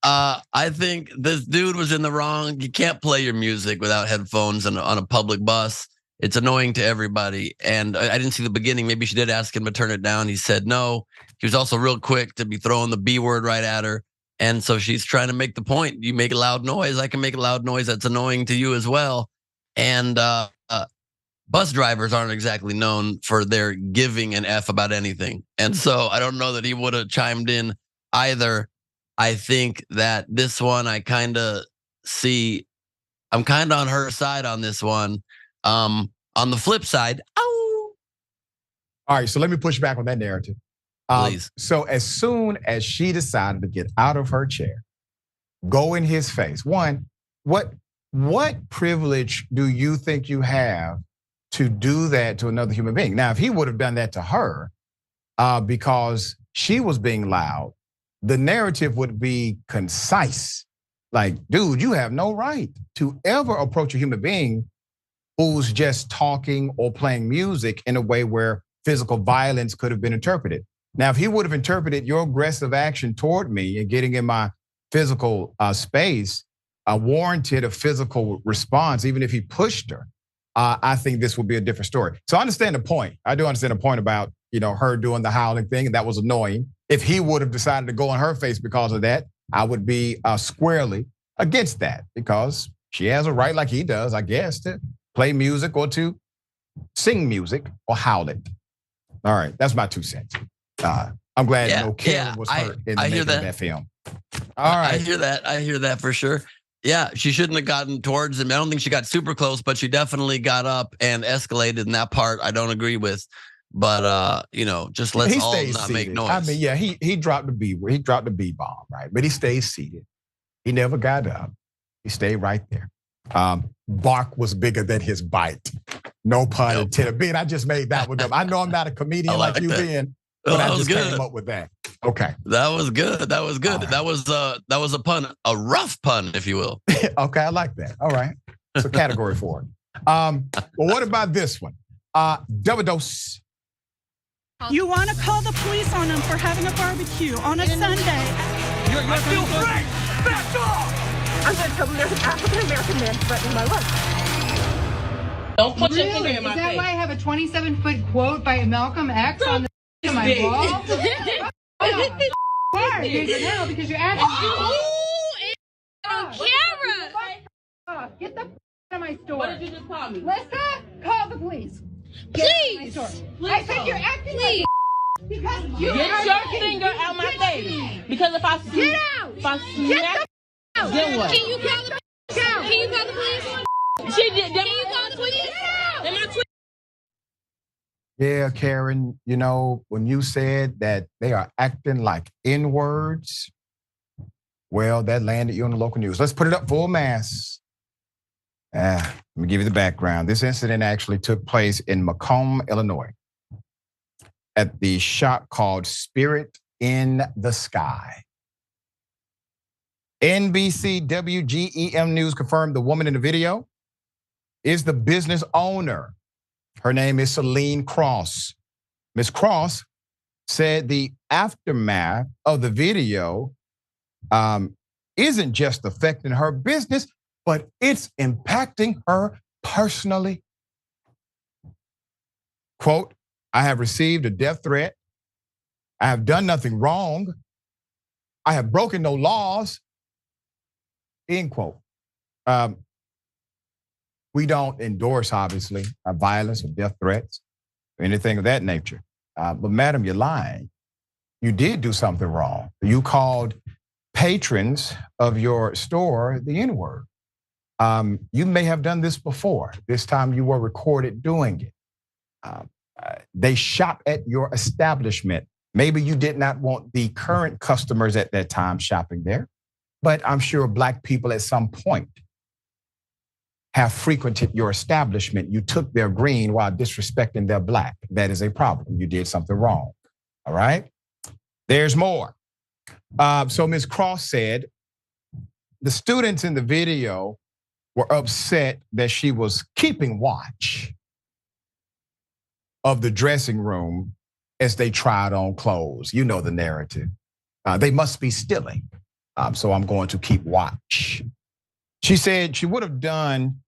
I think this dude was in the wrong. You can't play your music without headphones on a public bus. It's annoying to everybody. And I didn't see the beginning. Maybe she did ask him to turn it down. He said no. He was also real quick to be throwing the B word right at her. And so she's trying to make the point. You make a loud noise, I can make a loud noise that's annoying to you as well. And bus drivers aren't exactly known for their giving an F about anything. And so I don't know that he would have chimed in either. I think that this one, I kind of see, I'm kind of on her side on this one. On the flip side, ow. All right, so let me push back on that narrative. Please. So as soon as she decided to get out of her chair, go in his face, one, what privilege do you think you have to do that to another human being? Now, if he would have done that to her because she was being loud, the narrative would be concise. Like, dude, you have no right to ever approach a human being who's just talking or playing music in a way where physical violence could have been interpreted. Now, if he would have interpreted your aggressive action toward me and getting in my physical space, warranted a physical response, even if he pushed her, I think this would be a different story. So I understand the point. I do understand the point about, her doing the howling thing, and that was annoying. If he would have decided to go in her face because of that, I would be squarely against that, because she has a right, like he does, I guess, to play music or to sing music or howl it. All right, that's my 2 cents. I'm glad no Karen was hurt in the making of that film. All right. I hear that for sure. Yeah, she shouldn't have gotten towards him. I don't think she got super close, but she definitely got up and escalated, in that part I don't agree with. But just let's all not seated. make noise. I mean, yeah, he dropped the B word. He dropped the B bomb, right? But he stayed seated. He never got up. He stayed right there. Bark was bigger than his bite. No pun intended. Ben, I just made that one up. I know I'm not a comedian like you, Ben, but I just came up with that. Okay. That was good. That was good. Right. That was a pun, a rough pun, if you will. Okay, I like that. All right. It's a category for it. Well, what about this one? Double dose. You want to call the police on them for having a barbecue on a Sunday. I feel free! Back off! I'm going to tell them there's an African-American man threatening my life. Don't put your finger in my face. Is that why I have a 27-foot quote by Malcolm X on the my wall? Why? No, because you're asking. On camera! Get the out of my store. What did you just call me? Lisa, call the police. Please! I said you're acting like because you Get your finger out my face. Because if I Get out! If I smack, then what? Can you call the police? Can you call the police? She did. Can you call the police? Yeah, Karen, when you said that they are acting like N-words, well, that landed you on the local news. Let's put it up full mass. Let me give you the background. This incident actually took place in Macomb, Illinois, at the shop called Spirit in the sky. NBC WGEM News confirmed the woman in the video is the business owner. Her name is Celine Cross. Ms. Cross said the aftermath of the video isn't just affecting her business, but it's impacting her personally. Quote, I have received a death threat. I have done nothing wrong. I have broken no laws. End quote. We don't endorse, obviously, violence or death threats or anything of that nature. But madam, you're lying. You did do something wrong. You called patrons of your store the N-word. You may have done this before. This time you were recorded doing it. They shop at your establishment. Maybe you did not want the current customers at that time shopping there, but I'm sure Black people at some point have frequented your establishment. You took their green while disrespecting their Black. That is a problem. You did something wrong. All right? There's more. So Ms. Cross said the students in the video were upset that she was keeping watch of the dressing room as they tried on clothes. You know the narrative. They must be stealing. So I'm going to keep watch. She said she would have done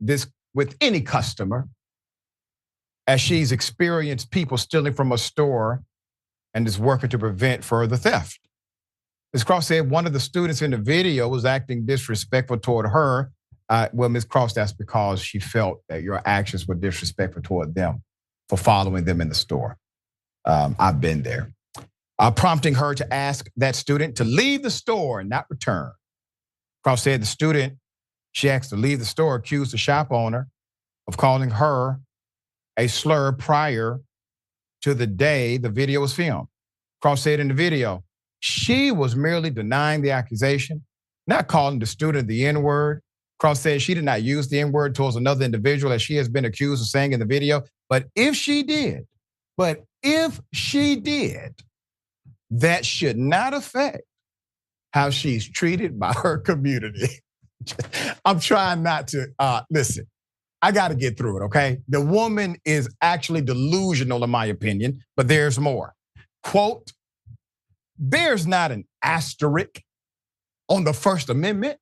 this with any customer, as she's experienced people stealing from a store and is working to prevent further theft. Ms. Cross said one of the students in the video was acting disrespectful toward her. Well, Ms. Cross, that's because she felt that your actions were disrespectful toward them for following them in the store. I've been there. Prompting her to ask that student to leave the store and not return. Cross said the student she asked to leave the store accused the shop owner of calling her a slur prior to the day the video was filmed. Cross said in the video, she was merely denying the accusation, not calling the student the N-word. Cross said she did not use the N-word towards another individual as she has been accused of saying in the video. But if she did, that should not affect how she's treated by her community. I'm trying not to, listen, I got to get through it, okay? The woman is actually delusional in my opinion, but there's more. Quote, there's not an asterisk on the First Amendment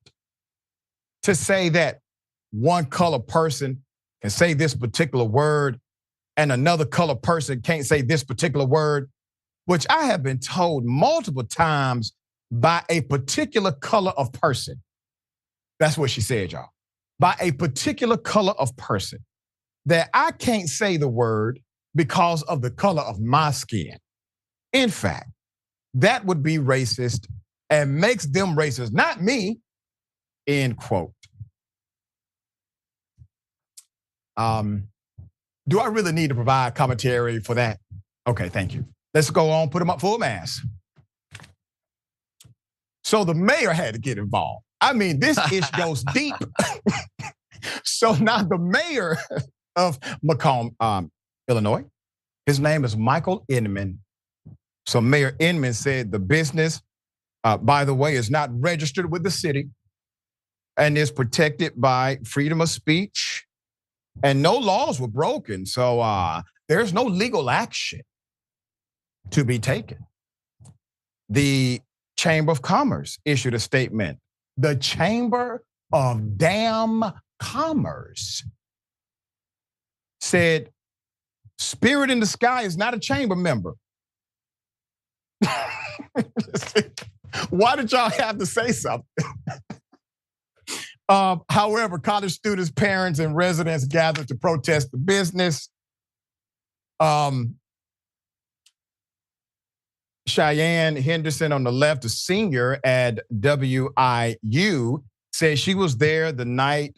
to say that one color person can say this particular word and another color person can't say this particular word, which I have been told multiple times by a particular color of person. That's what she said, y'all. By a particular color of person, that I can't say the word because of the color of my skin. In fact, that would be racist and makes them racist, not me, end quote. Do I really need to provide commentary for that? Okay, thank you. Let's go on, put them up full mass. So the mayor had to get involved. I mean, this issue goes deep. So now the mayor of Macomb, Illinois, his name is Michael Inman. So Mayor Inman said the business, by the way, is not registered with the city and is protected by freedom of speech and no laws were broken. So there's no legal action to be taken. The Chamber of Commerce issued a statement. The Chamber of Damn Commerce said, Spirit in the Sky is not a chamber member. Why did y'all have to say something? However, college students, parents, and residents gathered to protest the business. Cheyenne Henderson on the left, a senior at WIU, said she was there the night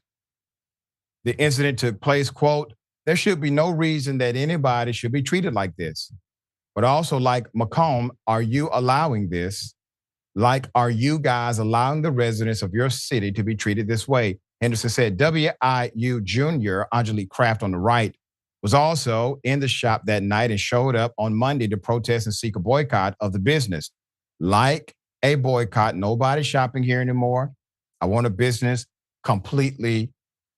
the incident took place. Quote, there should be no reason that anybody should be treated like this. But also, like Macomb, are you allowing this? Like, are you guys allowing the residents of your city to be treated this way? Henderson said WIU Junior, Angelique Craft on the right, was also in the shop that night and showed up on Monday to protest and seek a boycott of the business. Like a boycott, nobody shopping here anymore. I want a business completely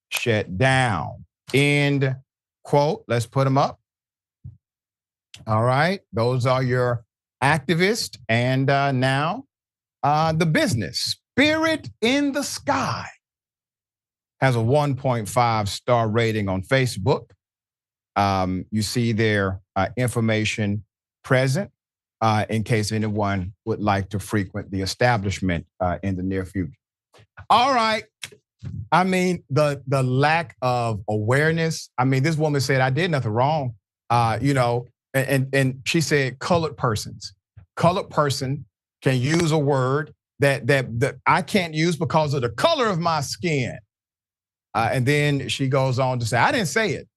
shut down. End quote. Let's put them up. All right. Those are your activists. And now the business, Spirit in the Sky, has a 1.5 star rating on Facebook. You see their information present in case anyone would like to frequent the establishment in the near future. All right. I mean, the lack of awareness. I mean, this woman said, I did nothing wrong. And she said colored persons. Colored person can use a word that I can't use because of the color of my skin. And then she goes on to say, I didn't say it,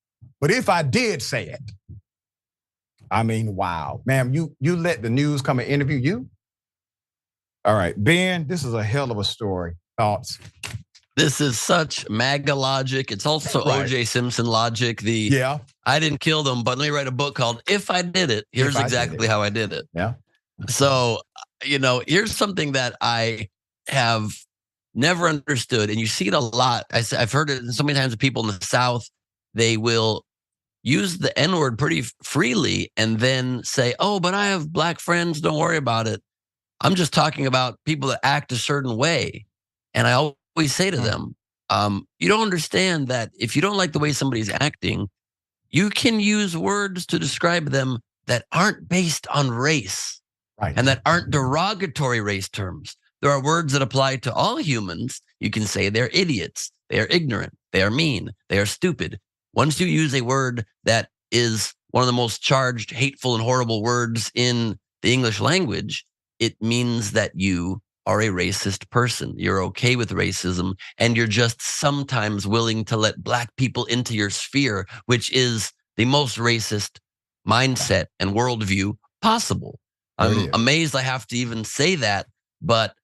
but if I did say it, I mean, wow, ma'am, you let the news come and interview you? All right, Ben, this is a hell of a story. Thoughts? This is such MAGA logic. It's also Right. O.J. Simpson logic. I didn't kill them, but let me write a book called If I Did It, Here's Exactly How I Did It. Yeah. So, here's something that I have never understood, and you see it a lot. I've heard it so many times with people in the South. They will use the N-word pretty freely and then say, oh, but I have black friends, don't worry about it. I'm just talking about people that act a certain way. And I always say to them, you don't understand that if you don't like the way somebody's acting, you can use words to describe them that aren't based on race, right, and that aren't derogatory race terms. There are words that apply to all humans. You can say they're idiots, they are ignorant, they are mean, they are stupid. Once you use a word that is one of the most charged, hateful, and horrible words in the English language, it means that you are a racist person. You're okay with racism, and you're just sometimes willing to let black people into your sphere, which is the most racist mindset and worldview possible. I'm amazed I have to even say that, but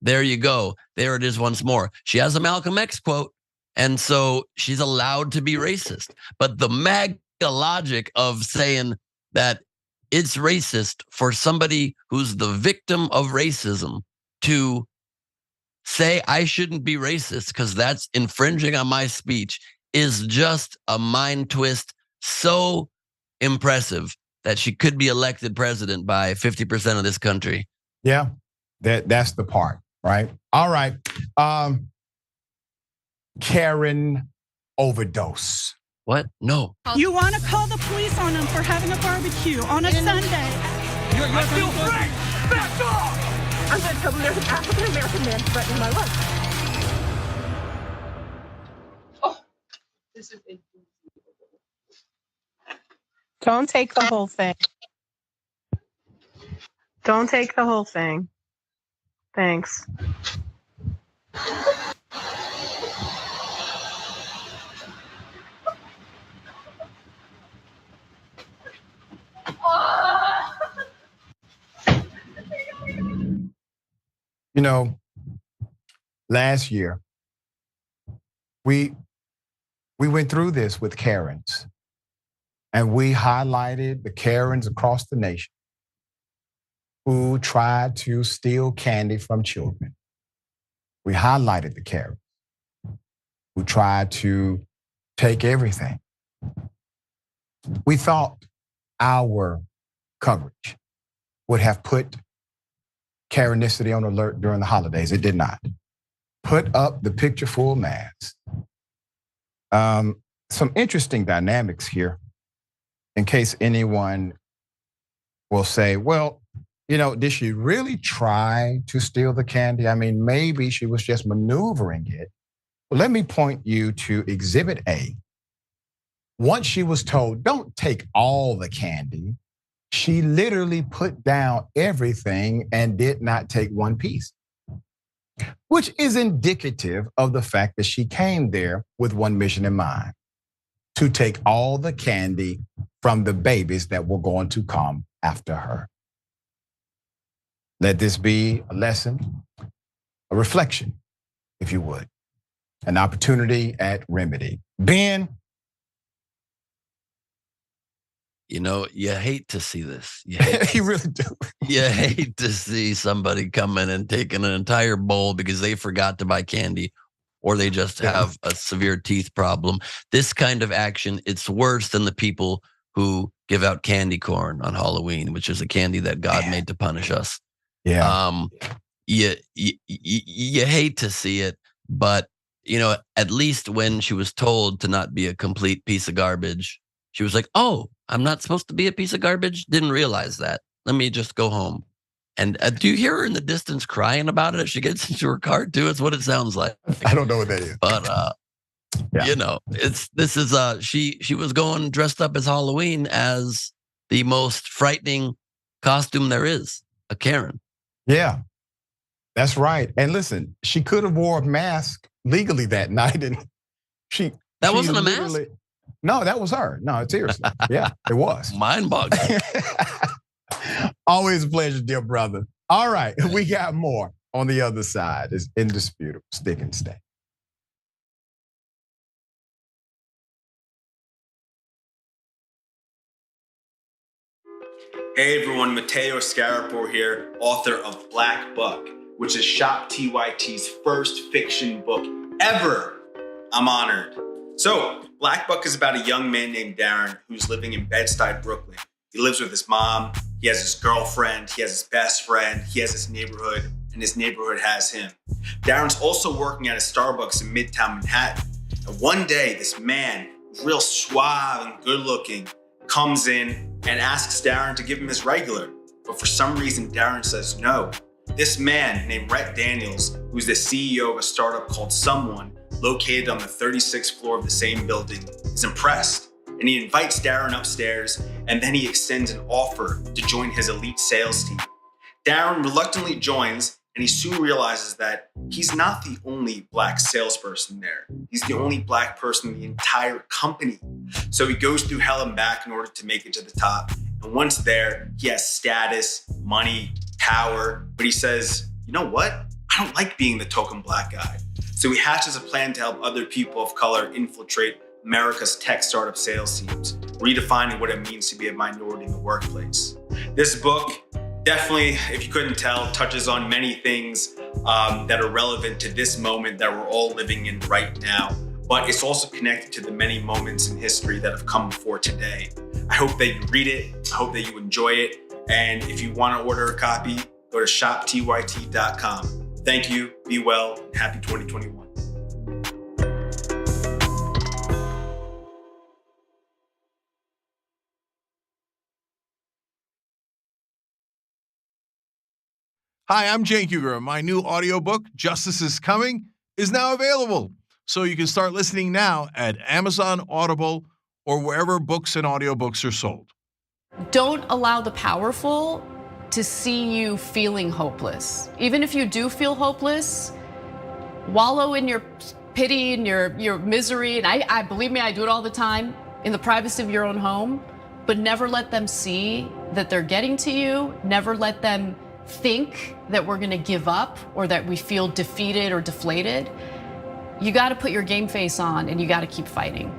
there you go. There it is once more. She has a Malcolm X quote, and so she's allowed to be racist. But the MAGA logic of saying that it's racist for somebody who's the victim of racism to say I shouldn't be racist because that's infringing on my speech is just a mind twist so impressive that she could be elected president by 50% of this country. Yeah, that's the part, right? All right. Karen overdose. What? No. You want to call the police on them for having a barbecue on a Sunday. I feel free! Back off! I'm going to tell them there's an African-American man threatening my life. Oh, this is it. Don't take the whole thing. Don't take the whole thing. Thanks. You know, last year, we went through this with Karens, and we highlighted the Karens across the nation who tried to steal candy from children. We highlighted the Karens who tried to take everything. We thought our coverage would have put Karenicity on alert during the holidays. It did not. Put up the picture full mask. Some interesting dynamics here in case anyone will say, well, did she really try to steal the candy? I mean, maybe she was just maneuvering it. Well, let me point you to Exhibit A. Once she was told, don't take all the candy, she literally put down everything and did not take one piece, which is indicative of the fact that she came there with one mission in mind: to take all the candy from the babies that were going to come after her. Let this be a lesson, a reflection, if you would, an opportunity at remedy. Ben, You know, you hate to see this. You really do. You hate to see somebody come in and take an entire bowl because they forgot to buy candy or they just have a severe teeth problem. This kind of action, it's worse than the people who give out candy corn on Halloween, which is a candy that God made to punish us. Yeah. You hate to see it, but you know, at least when she was told to not be a complete piece of garbage, she was like, "Oh, I'm not supposed to be a piece of garbage. Didn't realize that. Let me just go home." And do you hear her in the distance crying about it as she gets into her car too? It's what it sounds like. I don't know what that is. But you know, she was going dressed up as Halloween as the most frightening costume there is, a Karen. Yeah, that's right. And listen, she could have wore a mask legally that night, and that wasn't a mask. No, that was her. No, seriously. Yeah, it was. Mind-boggling. Always a pleasure, dear brother. All right, we got more on the other side. It's indisputable. Stick and stay. Hey everyone, Matteo Scarapore here, author of Black Buck, which is Shop TYT's first fiction book ever. I'm honored. So, Black Buck is about a young man named Darren who's living in Bed-Stuy, Brooklyn. He lives with his mom, he has his girlfriend, he has his best friend, he has his neighborhood, and his neighborhood has him. Darren's also working at a Starbucks in Midtown Manhattan. And one day, this man, real suave and good looking, comes in and asks Darren to give him his regular. But for some reason, Darren says no. This man named Rhett Daniels, who's the CEO of a startup called Someone, located on the 36th floor of the same building, is impressed. And he invites Darren upstairs, and then he extends an offer to join his elite sales team. Darren reluctantly joins, and he soon realizes that he's not the only black salesperson there. He's the only black person in the entire company. So he goes through hell and back in order to make it to the top. And once there, he has status, money, power, but he says, you know what? I don't like being the token black guy. So he hatches a plan to help other people of color infiltrate America's tech startup sales teams, redefining what it means to be a minority in the workplace. This book, definitely, if you couldn't tell, touches on many things that are relevant to this moment that we're all living in right now. But it's also connected to the many moments in history that have come before today. I hope that you read it. I hope that you enjoy it. And if you want to order a copy, go to shoptyt.com. Thank you, be well, and happy 2021. Hi, I'm Cenk Uygur. My new audiobook, Justice is Coming, is now available. So you can start listening now at Amazon, Audible, or wherever books and audiobooks are sold. Don't allow the powerful to see you feeling hopeless. Even if you do feel hopeless, wallow in your pity and your misery. And I believe me, I do it all the time in the privacy of your own home, but never let them see that they're getting to you. Never let them think that we're gonna give up or that we feel defeated or deflated. You gotta put your game face on and you gotta keep fighting.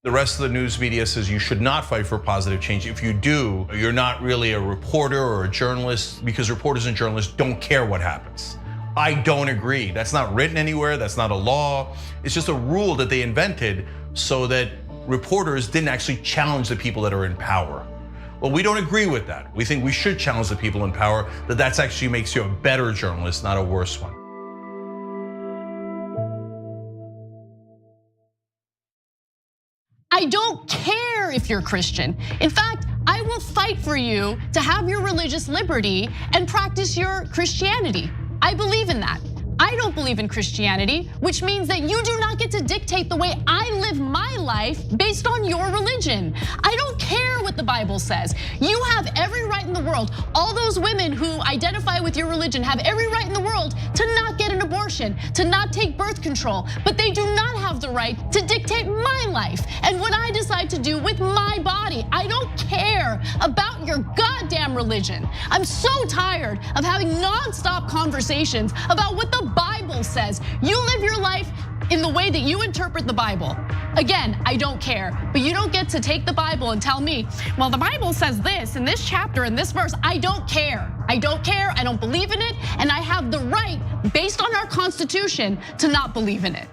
The rest of the news media says you should not fight for positive change. If you do, you're not really a reporter or a journalist, because reporters and journalists don't care what happens. I don't agree. That's not written anywhere. That's not a law. It's just a rule that they invented so that reporters didn't actually challenge the people that are in power. Well, we don't agree with that. We think we should challenge the people in power, that actually makes you a better journalist, not a worse one. I don't care if you're Christian. In fact, I will fight for you to have your religious liberty and practice your Christianity. I believe in that. I don't believe in Christianity, which means that you do not get to dictate the way I live my life based on your religion. I don't care what the Bible says. You have every right in the world. All those women who identify with your religion have every right in the world to not get an abortion, to not take birth control, but they do not have the right to dictate my life and what I decide to do with my body. I don't care about your goddamn religion. I'm so tired of having nonstop conversations about what the Bible says. You live your life in the way that you interpret the Bible. Again, I don't care, but you don't get to take the Bible and tell me, well, the Bible says this in this chapter, in this verse. I don't care. I don't care, I don't believe in it, and I have the right, based on our Constitution, to not believe in it.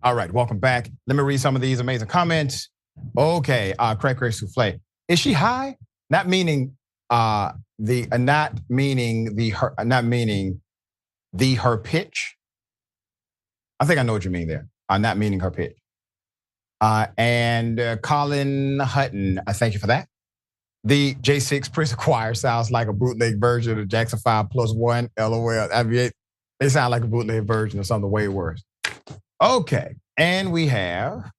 All right, welcome back. Let me read some of these amazing comments. Okay, Craig Souffle. Is she high? Not meaning her pitch. I think I know what you mean there. Not meaning her pitch. And Colin Hutton, I thank you for that. The J6 Prison Choir sounds like a bootleg version of Jackson 5+1. LOL. I mean, they sound like a bootleg version of something way worse. Okay, and we have,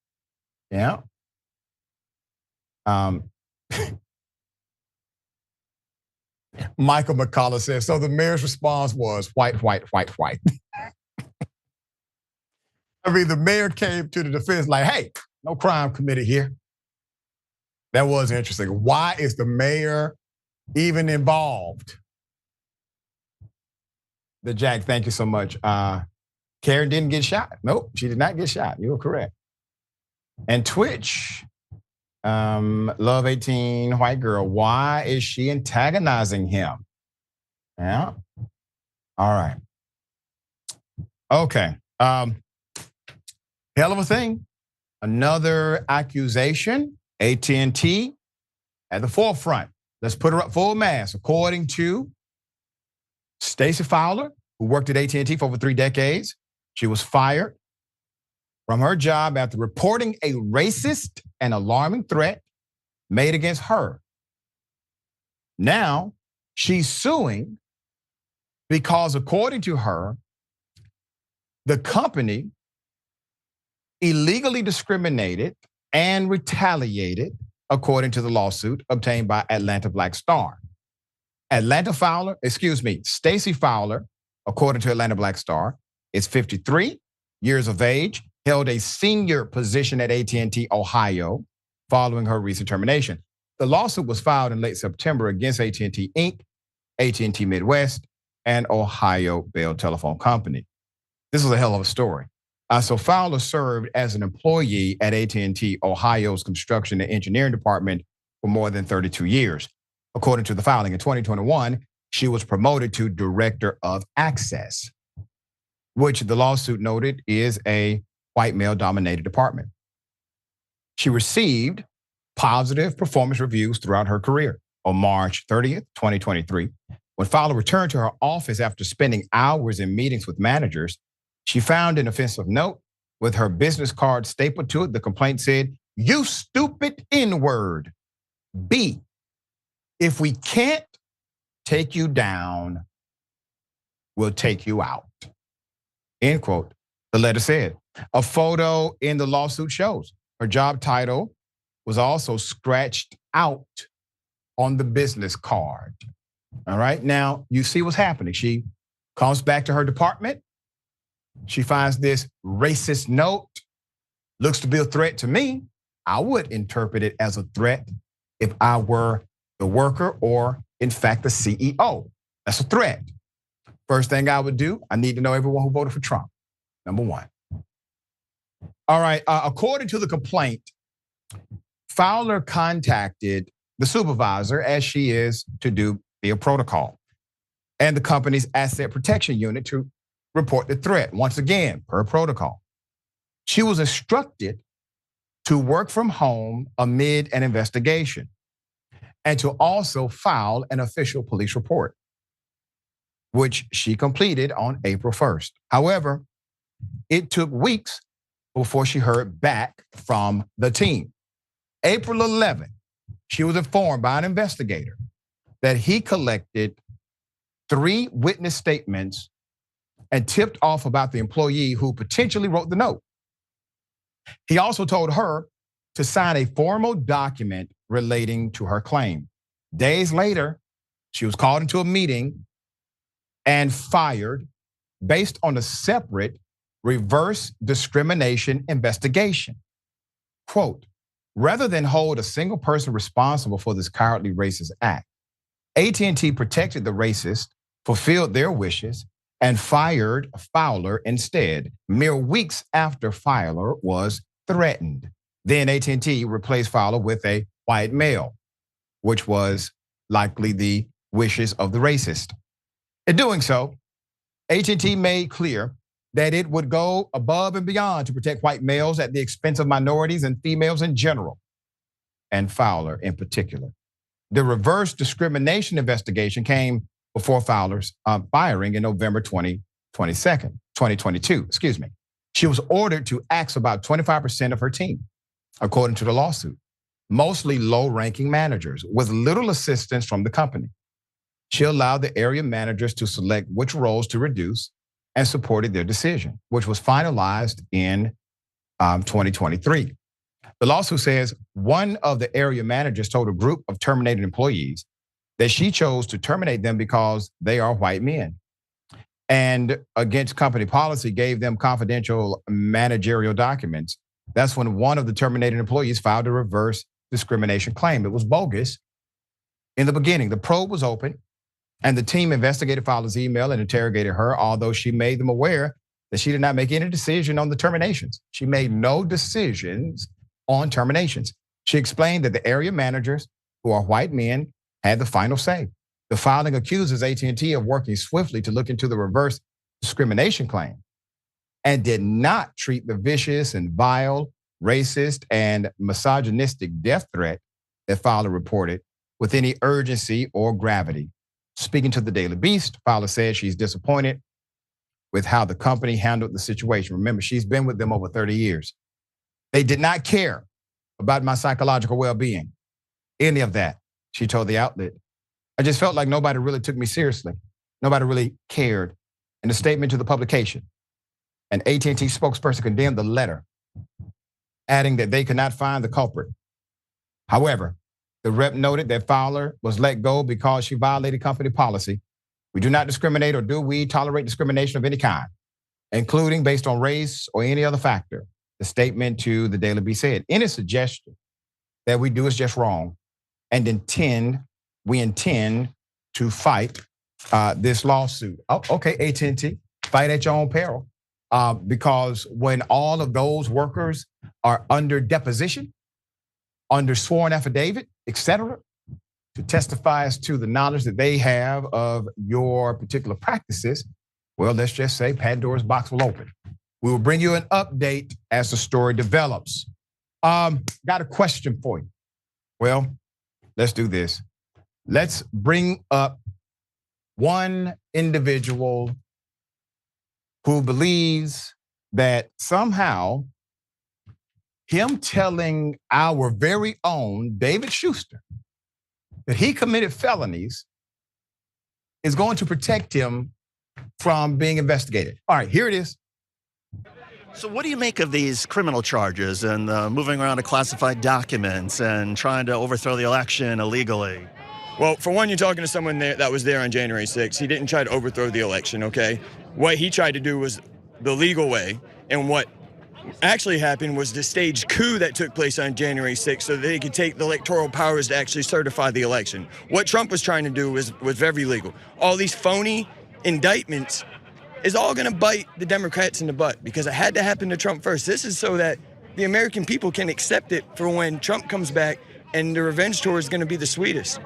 Michael McCullough says, so the mayor's response was white, white, white, white. I mean, the mayor came to the defense like, hey, no crime committed here. That was interesting. Why is the mayor even involved? The Jack, thank you so much. Karen didn't get shot. Nope, she did not get shot. You were correct. And Twitch, Love 18, white girl. Why is she antagonizing him? Yeah. All right. Okay. Hell of a thing. Another accusation. AT&T at the forefront. Let's put her up full mass. According to Stacey Fowler, who worked at AT&T for over 3 decades, she was fired from her job after reporting a racist and alarming threat made against her. Now, she's suing because, according to her, the company illegally discriminated and retaliated, according to the lawsuit obtained by Atlanta Black Star. Stacey Fowler, according to Atlanta Black Star, is 53 years of age, held a senior position at AT&T Ohio following her recent termination. The lawsuit was filed in late September against AT&T Inc., AT&T Midwest, and Ohio Bell Telephone Company. This was a hell of a story. So Fowler served as an employee at AT&T Ohio's construction and engineering department for more than 32 years. According to the filing, in 2021, she was promoted to director of access, which the lawsuit noted is a white male-dominated department. She received positive performance reviews throughout her career. On March 30th, 2023, when Fowler returned to her office after spending hours in meetings with managers, she found an offensive note with her business card stapled to it. The complaint said, "You stupid N-word. B, if we can't take you down, we'll take you out." End quote. The letter said. A photo in the lawsuit shows her job title was also scratched out on the business card. All right, now you see what's happening. She comes back to her department. She finds this racist note, looks to be a threat to me. I would interpret it as a threat if I were the worker or, in fact, the CEO. That's a threat. First thing I would do, I need to know everyone who voted for Trump, number one. All right, according to the complaint, Fowler contacted the supervisor, as she is to do via protocol, and the company's asset protection unit to report the threat, once again, per protocol. She was instructed to work from home amid an investigation and to also file an official police report, which she completed on April 1st. However, it took weeks before she heard back from the team. April 11th, she was informed by an investigator that he collected 3 witness statements and tipped off about the employee who potentially wrote the note. He also told her to sign a formal document relating to her claim. Days later, she was called into a meeting and fired based on a separate reverse discrimination investigation. Quote, rather than hold a single person responsible for this cowardly racist act, AT&T protected the racist, fulfilled their wishes, and fired Fowler instead, mere weeks after Fowler was threatened. Then AT&T replaced Fowler with a white male, which was likely the wishes of the racist. In doing so, AT&T made clear that it would go above and beyond to protect white males at the expense of minorities and females in general, and Fowler in particular. The reverse discrimination investigation came before Fowler's firing in November 2022. She was ordered to axe about 25% of her team, according to the lawsuit, mostly low-ranking managers with little assistance from the company. She allowed the area managers to select which roles to reduce and supported their decision, which was finalized in 2023. The lawsuit says one of the area managers told a group of terminated employees that she chose to terminate them because they are white men, and against company policy gave them confidential managerial documents. That's when one of the terminated employees filed a reverse discrimination claim. It was bogus. In the beginning, the probe was open and the team investigated Fowler's email and interrogated her, although she made them aware that she did not make any decision on the terminations. She made no decisions on terminations. She explained that the area managers, who are white men, had the final say. The filing accuses AT&T of working swiftly to look into the reverse discrimination claim and did not treat the vicious and vile, racist, and misogynistic death threat that Fowler reported with any urgency or gravity. Speaking to the Daily Beast, Fowler said she's disappointed with how the company handled the situation. Remember, she's been with them over 30 years. They did not care about my psychological well-being, any of that, she told the outlet. I just felt like nobody really took me seriously. Nobody really cared. In a statement to the publication, an AT&T spokesperson condemned the letter, adding that they could not find the culprit. However, the rep noted that Fowler was let go because she violated company policy. We do not discriminate, or do we tolerate discrimination of any kind, including based on race or any other factor. The statement to the Daily Beast said, any suggestion that we do is just wrong, and we intend to fight this lawsuit. Oh, okay, AT&T, fight at your own peril. Because when all of those workers are under deposition, under sworn affidavit, etc., to testify as to the knowledge that they have of your particular practices, well, let's just say Pandora's box will open. We will bring you an update as the story develops. Got a question for you. Well, let's do this. Let's bring up one individual who believes that somehow him telling our very own David Shuster that he committed felonies is going to protect him from being investigated. All right, here it is. So what do you make of these criminal charges and moving around to classified documents and trying to overthrow the election illegally? Well, for one, you're talking to someone that was there on January 6th. He didn't try to overthrow the election, okay? What he tried to do was the legal way. And what actually happened was the staged coup that took place on January 6th so that they could take the electoral powers to actually certify the election. What Trump was trying to do was very legal. All these phony indictments is all gonna bite the Democrats in the butt because it had to happen to Trump first. This is so that the American people can accept it for when Trump comes back, and the revenge tour is gonna be the sweetest.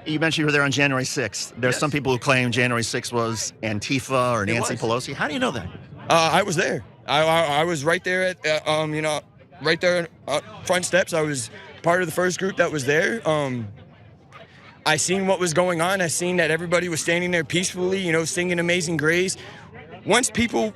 You mentioned you were there on January 6th. There's some people who claim January 6th was Antifa or Nancy Pelosi. How do you know that? I was there. I was right there at, right there front steps. I was part of the first group that was there. I seen what was going on. I seen that everybody was standing there peacefully, singing Amazing Grace. Once people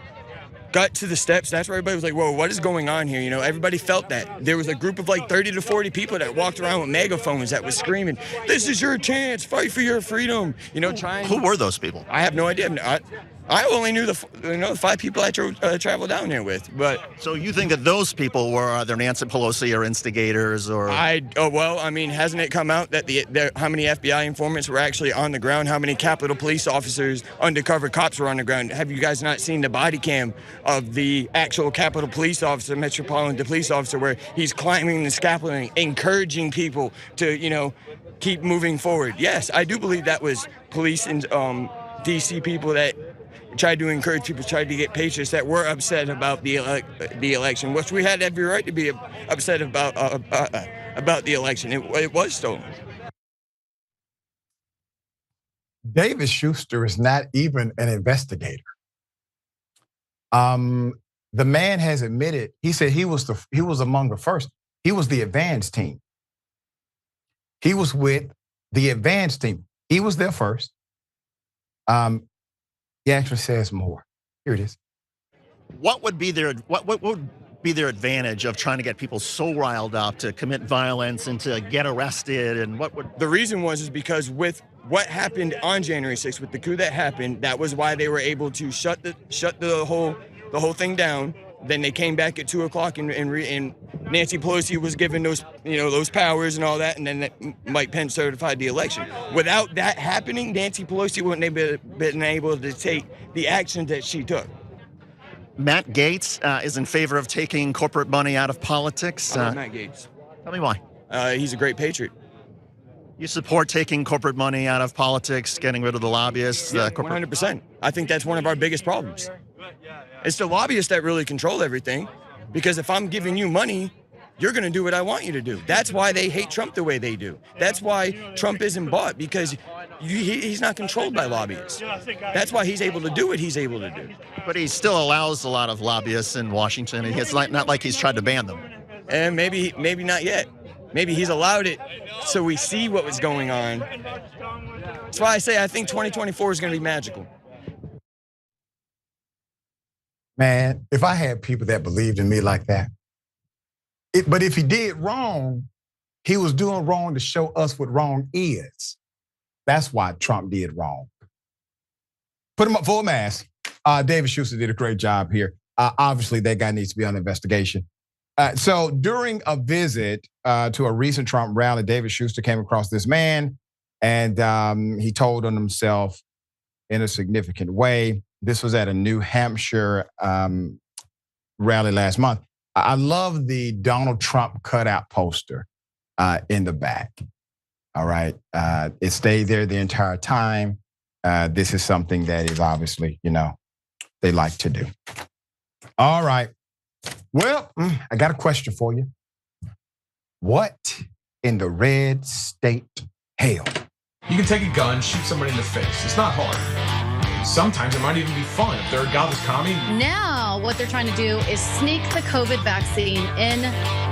got to the steps, that's where everybody was like, whoa, what is going on here? Everybody felt that. There was a group of like 30 to 40 people that walked around with megaphones that was screaming, this is your chance, fight for your freedom. Trying. Who were those people? I have no idea. I only knew the 5 people I traveled down there with. But so you think that those people were either Nancy Pelosi or instigators, or? Hasn't it come out that how many FBI informants were actually on the ground? How many Capitol Police officers, undercover cops were on the ground? Have you guys not seen the body cam of the actual Capitol Police officer, Metropolitan Police officer, where he's climbing the scaffolding, encouraging people to, keep moving forward? Yes, I do believe that was police and DC people that tried to encourage people, tried to get patriots that were upset about the election, which we had every right to be upset about the election. It was stolen. David Shuster is not even an investigator. The man has admitted, he said he was among the first. He was the advance team. He was with the advance team. He was there first. He actually says more. Here it is. What would be their advantage of trying to get people so riled up to commit violence and to get arrested? And the reason was because with what happened on January 6th, with the coup that happened, that was why they were able to shut the whole thing down. Then they came back at 2:00 and Nancy Pelosi was given those powers and all that, and then Mike Pence certified the election. Without that happening, Nancy Pelosi wouldn't have been able to take the action that she took. Matt Gaetz is in favor of taking corporate money out of politics. Matt Gaetz. Tell me why. He's a great patriot. You support taking corporate money out of politics, getting rid of the lobbyists? 100%. I think that's one of our biggest problems. It's the lobbyists that really control everything, because if I'm giving you money, you're going to do what I want you to do. That's why they hate Trump the way they do. That's why Trump isn't bought, because he's not controlled by lobbyists. That's why he's able to do what he's able to do. But he still allows a lot of lobbyists in Washington, and it's not like he's tried to ban them. And maybe not yet. Maybe he's allowed it so we see what was going on. That's why I say I think 2024 is going to be magical. Man, if I had people that believed in me like that, but if he did wrong, he was doing wrong to show us what wrong is. That's why Trump did wrong. Put him up full mask. David Shuster did a great job here. Obviously, that guy needs to be on investigation. So during a visit to a recent Trump rally, David Shuster came across this man, and he told on himself in a significant way. This was at a New Hampshire rally last month. I love the Donald Trump cutout poster in the back. All right, it stayed there the entire time. This is something that is obviously, they like to do. All right. Well, I got a question for you. What in the red state hell? You can take a gun, shoot somebody in the face. It's not hard. Sometimes it might even be fun if they're a godless commie. Now, what they're trying to do is sneak the COVID vaccine in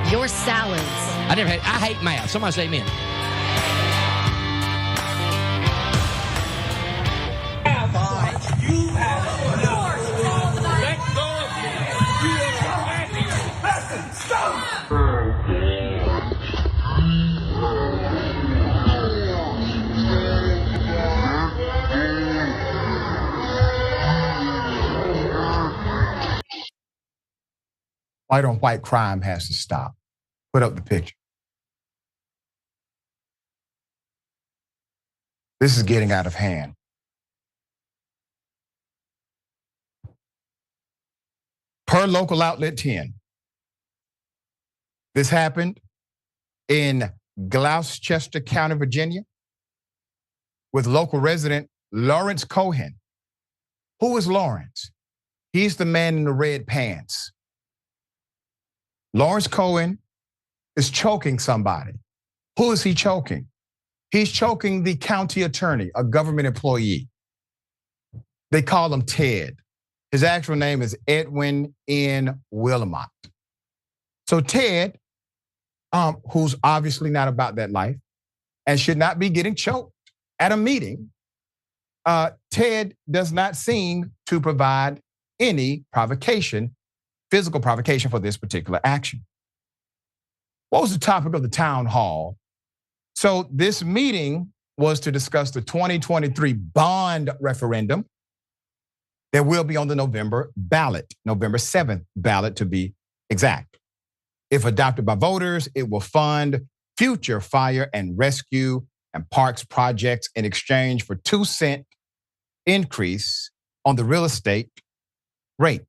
your salads. I hate math. Somebody say amen. White on white crime has to stop. Put up the picture. This is getting out of hand. Per local outlet 10. This happened in Gloucester County, Virginia, with local resident Lawrence Cohen. Who is Lawrence? He's the man in the red pants. Lawrence Cohen is choking somebody. Who is he choking? He's choking the county attorney, a government employee. They call him Ted. His actual name is Edwin N. Wilmot. So Ted, who's obviously not about that life and should not be getting choked at a meeting, Ted does not seem to provide any provocation, physical provocation for this particular action. What was the topic of the town hall? So this meeting was to discuss the 2023 bond referendum that will be on the November ballot, November 7th ballot to be exact. If adopted by voters, it will fund future fire and rescue and parks projects in exchange for 2-cent increase on the real estate rate.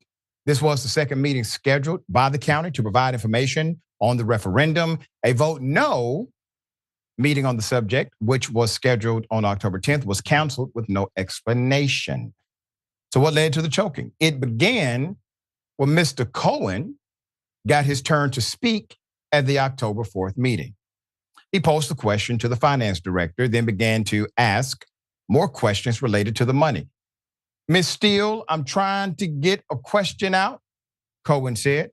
This was the second meeting scheduled by the county to provide information on the referendum. A vote no meeting on the subject, which was scheduled on October 10th, was canceled with no explanation. So what led to the choking? It began when Mr. Cohen got his turn to speak at the October 4th meeting. He posed a question to the finance director, then began to ask more questions related to the money. Ms. Steele, I'm trying to get a question out, Cohen said.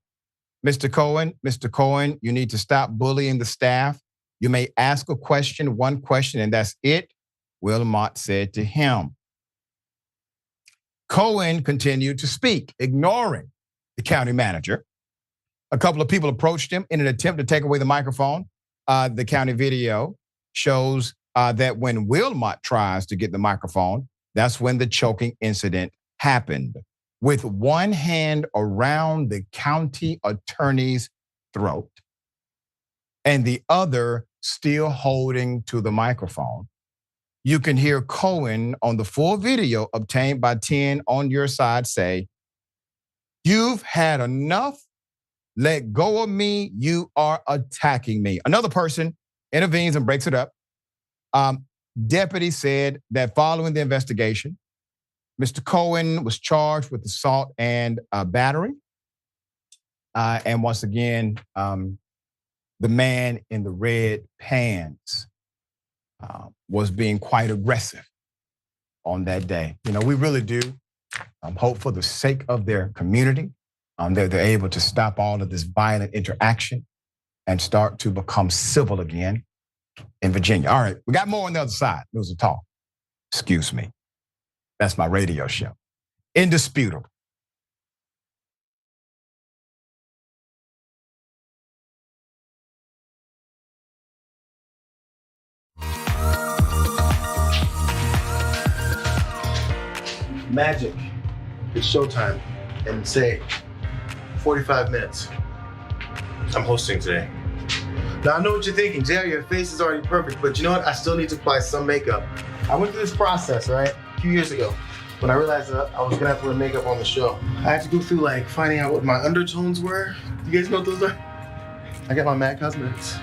Mr. Cohen, you need to stop bullying the staff. You may ask a question, one question, and that's it, Wilmot said to him. Cohen continued to speak, ignoring the county manager. A couple of people approached him in an attempt to take away the microphone. The county video shows that when Wilmot tries to get the microphone, that's when the choking incident happened. With one hand around the county attorney's throat and the other still holding to the microphone, you can hear Cohen on the full video obtained by 10 on your side say, "You've had enough. Let go of me. You are attacking me." Another person intervenes and breaks it up. Deputy said that following the investigation, Mr. Cohen was charged with assault and battery. And once again, the man in the red pants was being quite aggressive on that day. You know, we really do hope for the sake of their community that they're able to stop all of this violent interaction and start to become civil again in Virginia. All right, we got more on the other side. News and Talk. Excuse me. That's my radio show. Indisputable. Magic. It's showtime. And say 45 minutes. I'm hosting today. Now I know what you're thinking, Jerry, your face is already perfect, but you know what? I still need to apply some makeup. I went through this process, right? A few years ago when I realized that I was gonna have to wear makeup on the show. I had to go through like finding out what my undertones were. You guys know what those are? I got my MAC Cosmetics.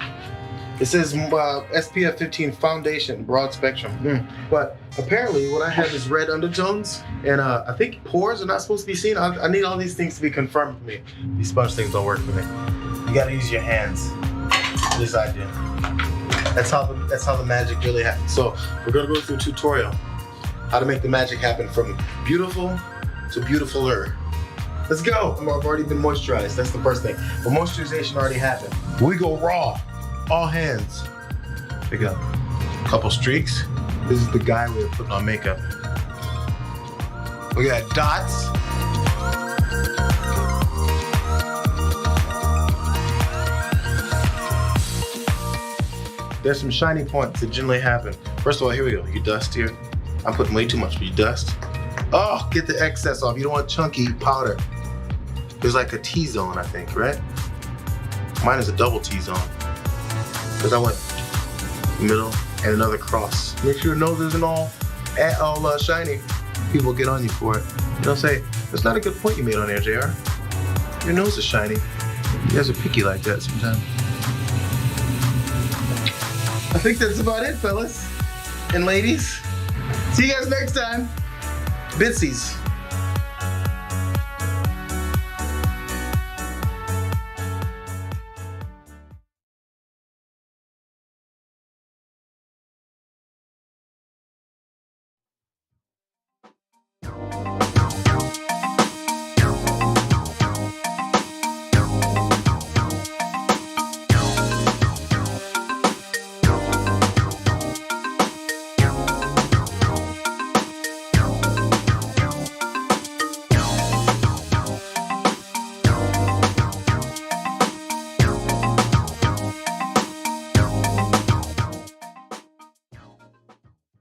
It says SPF 15 foundation, broad spectrum. But apparently what I have is red undertones, and I think pores are not supposed to be seen. I need all these things to be confirmed for me. These sponge things don't work for me. You gotta use your hands. At least I do. That's how the magic really happens. So we're gonna go through a tutorial how to make the magic happen from beautiful to beautifuler. Let's go. I've already been moisturized. That's the first thing. But moisturization already happened. We go raw. All hands. Pick up a couple streaks. This is the guy we're putting on makeup. We got dots. There's some shiny points that generally happen. First of all, here we go. You dust here. I'm putting way too much, but you dust. Oh, get the excess off. You don't want chunky powder. There's like a T-zone, I think, right? Mine is a double T-zone. Because I went middle and another cross. Make sure your nose isn't all shiny. People get on you for it. You know, say, that's not a good point you made on there, JR. Your nose is shiny. You guys are picky like that sometimes. I think that's about it, fellas and ladies. See you guys next time. Bitsies.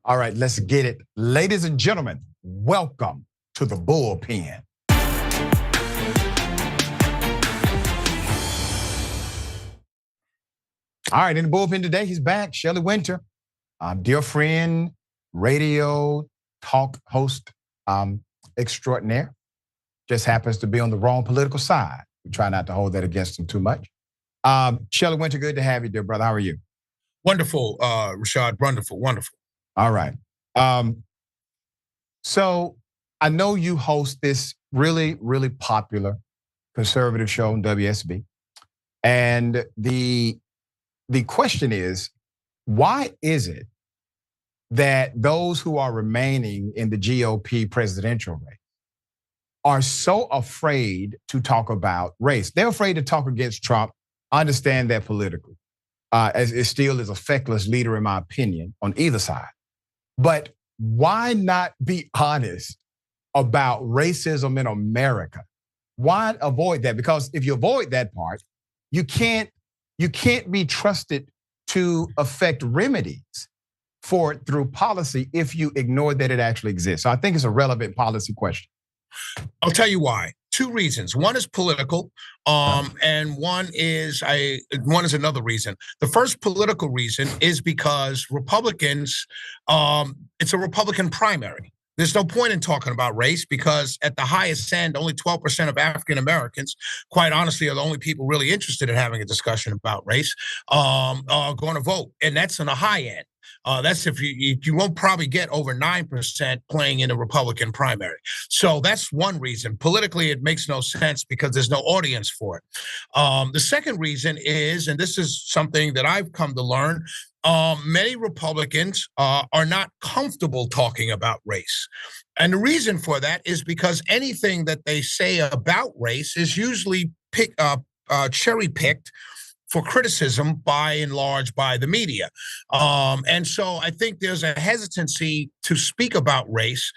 All right, let's get it. Ladies and gentlemen, welcome to the bullpen. All right, in the bullpen today, he's back. Shelley Winter, dear friend, radio talk host extraordinaire. Just happens to be on the wrong political side. We try not to hold that against him too much. Shelley Winter, good to have you, dear brother. How are you? Wonderful, Rashad. Wonderful, wonderful. All right. So I know you host this really, really popular conservative show on WSB. And the question is, why is it that those who are remaining in the GOP presidential race are so afraid to talk about race? They're afraid to talk against Trump. I understand that politically. As it still is a feckless leader, in my opinion, on either side. But why not be honest about racism in America? Why avoid that? Because if you avoid that part, you can't be trusted to affect remedies for it through policy if you ignore that it actually exists. So I think it's a relevant policy question. I'll tell you why. Two reasons. One is political, and one is another reason. The first political reason is because Republicans, it's a Republican primary. There's no point in talking about race because at the highest end, only 12% of African Americans, quite honestly, are the only people really interested in having a discussion about race, are going to vote, and that's on the high end. That's if you won't probably get over 9% playing in a Republican primary. So that's one reason. Politically, it makes no sense because there's no audience for it. The second reason is, and this is something that I've come to learn, many Republicans are not comfortable talking about race. And the reason for that is because anything that they say about race is usually cherry-picked for criticism by and large by the media. And so I think there's a hesitancy to speak about race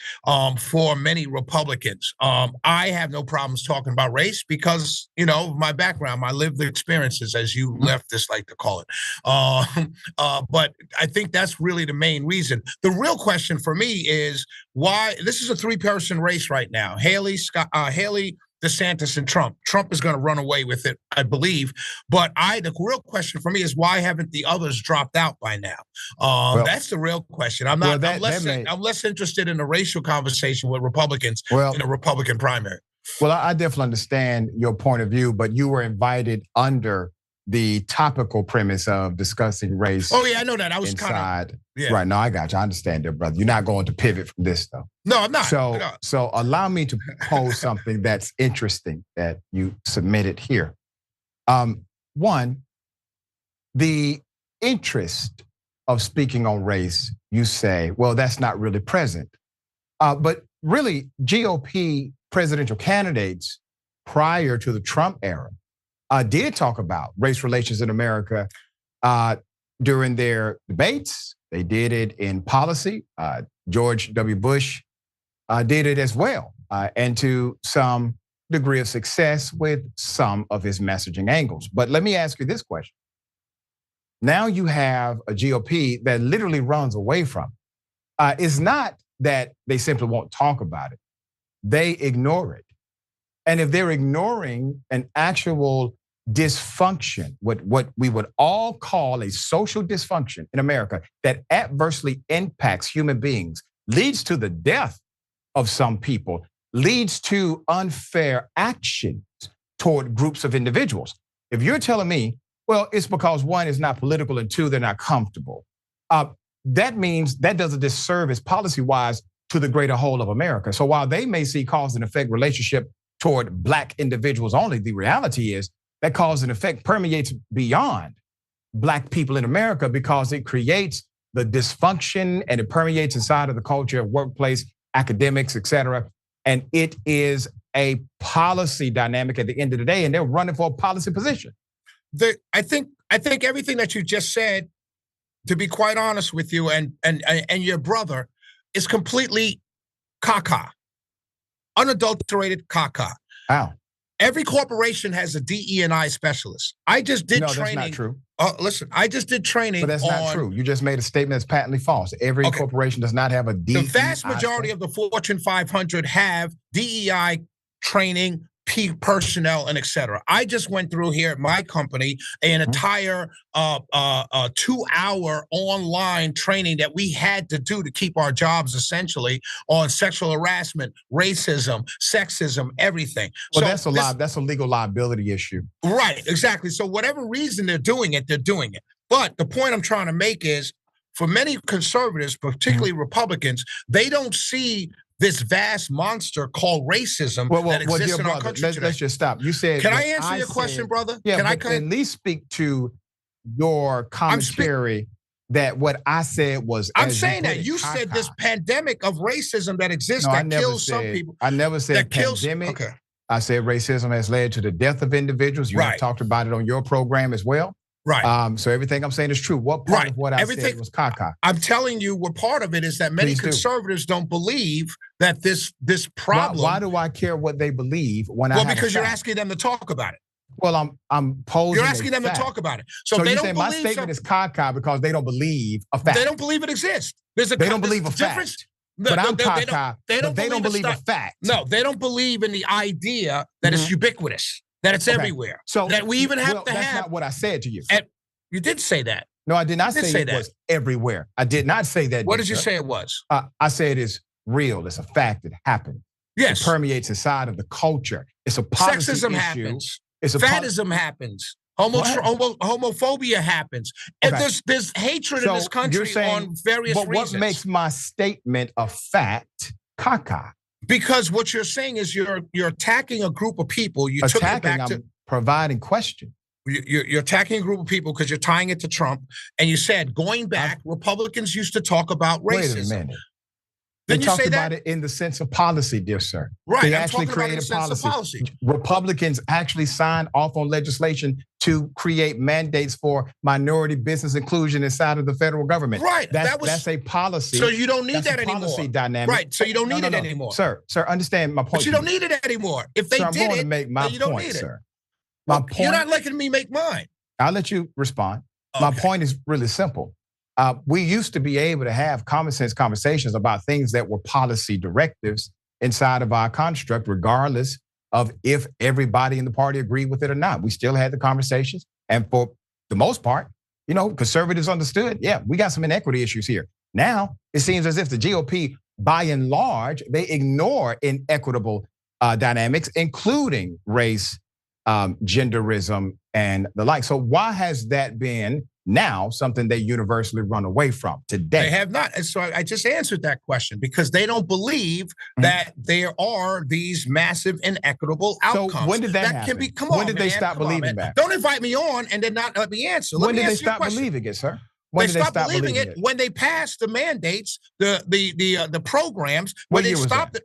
for many Republicans. I have no problems talking about race because, of my background, my lived experiences, as you leftists like to call it. But I think that's really the main reason. The real question for me is why, this is a three-person race right now. Haley, DeSantis, and Trump. Trump is going to run away with it, I believe. But the real question for me is why haven't the others dropped out by now? That's the real question. I'm less interested in the racial conversation with Republicans in a Republican primary. Well, I definitely understand your point of view, but you were invited under the topical premise of discussing race. Oh yeah, I know that. I was inside. Right. No, I got you. I understand that, brother. You're not going to pivot from this, though. No, I'm not. So allow me to pose something that's interesting that you submitted here. One, the interest of speaking on race, you say, well, that's not really present. But really, GOP presidential candidates prior to the Trump era did talk about race relations in America during their debates. They did it in policy. George W. Bush did it as well, and to some degree of success with some of his messaging angles. But let me ask you this question. Now you have a GOP that literally runs away from it. It's not that they simply won't talk about it. They ignore it. And if they're ignoring an actual dysfunction, what we would all call a social dysfunction in America that adversely impacts human beings, leads to the death of some people, leads to unfair actions toward groups of individuals. If you're telling me, well, it's because one is not political and two, they're not comfortable. That means that does a disservice policy-wise to the greater whole of America. So while they may see cause and effect relationship toward Black individuals only, the reality is that cause and effect permeates beyond Black people in America because it creates the dysfunction and it permeates inside of the culture of workplace, academics, et cetera. And it is a policy dynamic at the end of the day, and they're running for a policy position. I think everything that you just said, to be quite honest with you, and your brother, is completely caca, unadulterated caca. How? Every corporation has a DE&I specialist. I just did training. That's not true. Listen, I just did training. But that's not true. You just made a statement that's patently false. Every corporation does not have a DEI. The vast majority of the Fortune 500 have DEI training, personnel, and et cetera. I just went through here at my company an entire 2-hour online training that we had to do to keep our jobs, essentially, on sexual harassment, racism, sexism, everything. Well, so that's a legal liability issue. Right, exactly. So whatever reason they're doing it. But the point I'm trying to make is, for many conservatives, particularly Republicans, they don't see this vast monster called racism that exists in our country today. Let's just stop. You said. Can I answer your question, brother? Yeah, can I at least speak to your commentary that what I said was. I'm saying that you said this pandemic of racism that exists that kills some people. I never said pandemic. Okay. I said racism has led to the death of individuals. You have talked about it on your program as well. Right. So everything I'm saying is true. What part of what I said was caca? I'm telling you, what part of it is that many conservatives don't believe that this problem. Why do I care what they believe when because you're asking them to talk about it. Well, I'm posing. You're asking them to talk about it. So they you don't say believe my statement is caca because they don't believe a fact. They don't believe it exists. They don't believe a fact. But I'm caca. They don't believe a fact. No, they don't believe in the idea that it's ubiquitous. That it's everywhere. So that we even have to have. That's not what I said to you. You did say that. No, I did not say it was everywhere. I did not say that. What did you say it was? I said it's real. It's a fact. It happened. Yes. It permeates inside of the culture. It's a policy Sexism issue. Happens. Fatism happens. Homophobia happens. And there's hatred in this country on various reasons. But what makes my statement a fact, caca? Because what you're saying is you're attacking a group of people. You took it back to providing question. You're attacking a group of people because you're tying it to Trump, and you said going back, Republicans used to talk about racism. Wait a minute. They talked about it in the sense of policy, dear sir. Right. They actually created policy. Republicans actually signed off on legislation to create mandates for minority business inclusion inside of the federal government. Right. That's a policy. So you don't need that anymore. Policy dynamic. Right. So you don't need it anymore. Sir, understand my point. But you don't need it anymore. If they did it, I'm going to make my you don't point, need sir. it. My point. You're not letting me make mine. I'll let you respond. Okay. My point is really simple. We used to be able to have common sense conversations about things that were policy directives inside of our construct, regardless of if everybody in the party agreed with it or not. We still had the conversations. And for the most part, conservatives understood, we got some inequity issues here. Now, it seems as if the GOP, by and large, they ignore inequitable dynamics, including race, genderism, and the like. So why has that been now something they universally run away from today? They have not. And so I just answered that question because they don't believe that there are these massive inequitable outcomes. So when did that happen? When did they stop believing that? Don't invite me on and then not let me answer. When did they stop believing it, sir? They stopped believing it when they passed the mandates, the programs, when they stopped it.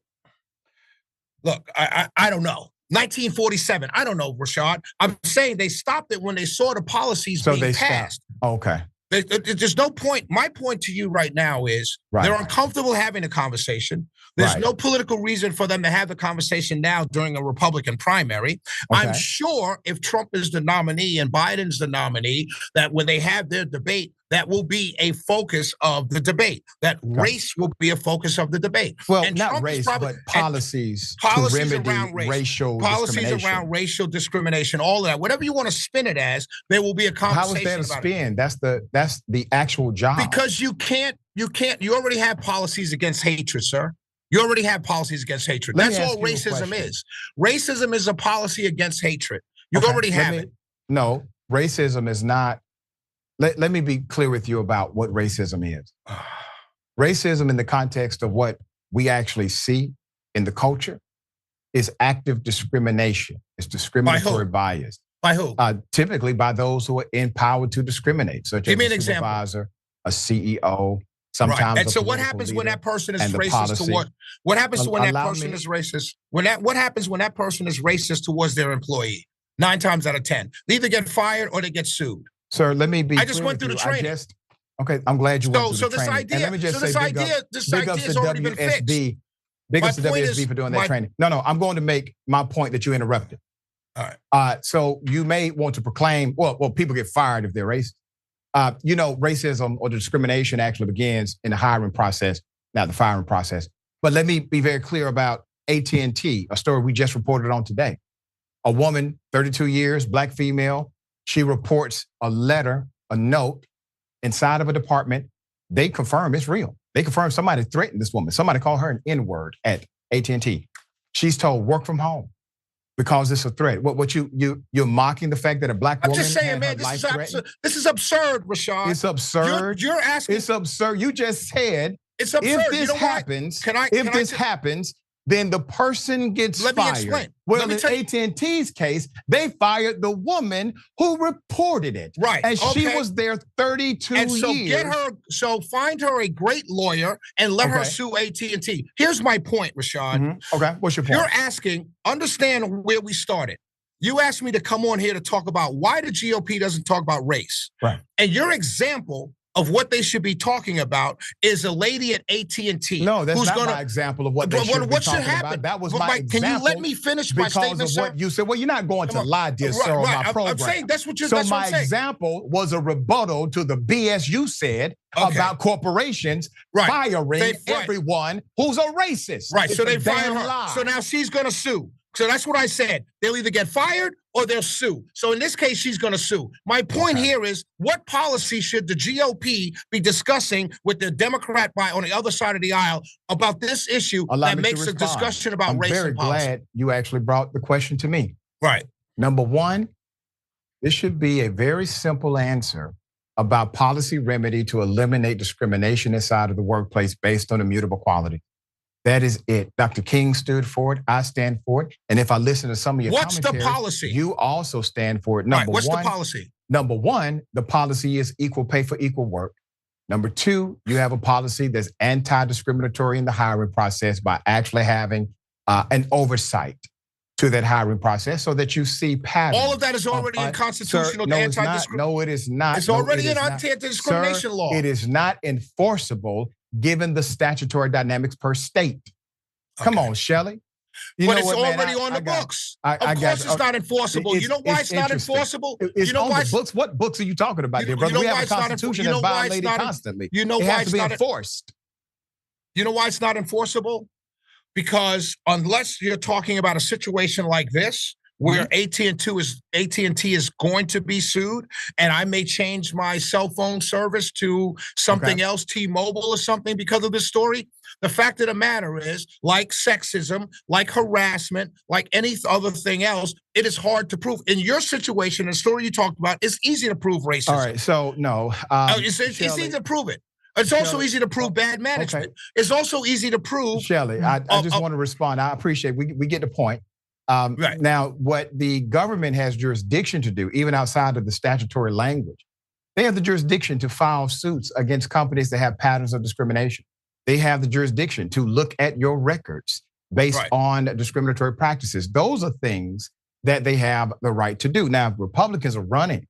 Look, I don't know. 1947. I don't know, Rashad. I'm saying they stopped it when they saw the policies being passed. Okay. There's no point. My point to you right now is they're uncomfortable having a conversation. There's no political reason for them to have the conversation now during a Republican primary. Okay. I'm sure if Trump is the nominee and Biden's the nominee, that when they have their debate, that will be a focus of the debate. That race will be a focus of the debate. Well, and not race, but policies to remedy racial discrimination. Policies around racial discrimination, all of that. Whatever you want to spin it as, there will be a conversation. How is that a spin? That's the actual job. Because you already have policies against hatred, sir. You already have policies against hatred. That's all racism is. Racism is a policy against hatred. You already have it. No, racism is not. Let me be clear with you about what racism is. Racism in the context of what we actually see in the culture is active discrimination. It's discriminatory bias. By who? Typically by those who are empowered to discriminate, such as a supervisor, a CEO, sometimes. Right. And so what happens when that person is racist to what? What happens when that person is racist? What happens when that person is racist towards their employee? 9 times out of 10. They either get fired or they get sued. Sir, let me be. I just went through the training. Okay, I'm glad you went through the training. And let me just say, this idea has already been fixed. Big ups to WSB for doing that training. No, I'm going to make my point that you interrupted. All right. So you may want to proclaim, well, people get fired if they're racist. Racism or discrimination actually begins in the hiring process, not the firing process. But let me be very clear about AT&T, a story we just reported on today. A woman, 32 years, black female, she reports a letter, a note inside of a department. They confirm it's real. They confirm somebody threatened this woman. Somebody called her an N-word at AT&T. She's told work from home because it's a threat. What you're mocking the fact that a black woman. I'm just saying, man, this is absurd, Rashad. It's absurd. You're asking. It's absurd. You just said it's absurd. If this happens, happens, then the person gets fired. Let me explain. Well, in AT&T's case, they fired the woman who reported it. Right. And she was there 32 years. And so find her a great lawyer and let her sue AT&T. Here's my point, Rashad. Okay, what's your point? You're asking, understand where we started. You asked me to come on here to talk about why the GOP doesn't talk about race. Right. And your example of what they should be talking about is a lady at AT&T. No, that's not my example of what they should be talking about. That was my example. Can you let me finish my statement, because of what you said? Well, you're not going to lie, dear sir, on my program. I'm saying that's what you're saying. So my example was a rebuttal to the BS you said about corporations firing everyone who's a racist. Right, so they fired her. So now she's gonna sue. So that's what I said. They'll either get fired or they'll sue. So in this case, she's gonna sue. My point here is, what policy should the GOP be discussing with the Democrat on the other side of the aisle about this issue that makes a discussion about race and policy? I'm very glad you actually brought the question to me. Right. Number one, this should be a very simple answer about policy remedy to eliminate discrimination inside of the workplace based on immutable quality. That is it. Dr. King stood for it. I stand for it. And if I listen to some of your commentaries, what's the policy? You also stand for it. What's the policy? Number one, the policy is equal pay for equal work. Number two, you have a policy that's anti-discriminatory in the hiring process by actually having an oversight to that hiring process so that you see patterns. All of that is already in constitutional anti-discrimination. No, it is not. It's already in anti-discrimination law. It is not enforceable given the statutory dynamics per state. Come on, Shelley. But it's already on the books. Of course it's not enforceable. You know why it's not enforceable? It's on the books. What books are you talking about, dear brother? We have a constitution that's violated constantly. You know why it's not enforced. You know why it's not enforceable? Because unless you're talking about a situation like this, where AT&T is going to be sued, and I may change my cell phone service to something else, T-Mobile or something, because of this story. The fact of the matter is, like sexism, like harassment, like any other thing else, it is hard to prove. In your situation, the story you talked about, it's easy to prove racism. All right, so no. It's easy to prove it. It's also easy to prove bad management. It's also easy to prove. Shelley, I just want to respond. I appreciate we get the point. Now, what the government has jurisdiction to do, even outside of the statutory language, they have the jurisdiction to file suits against companies that have patterns of discrimination. They have the jurisdiction to look at your records based on discriminatory practices. Those are things that they have the right to do. Now, if Republicans are running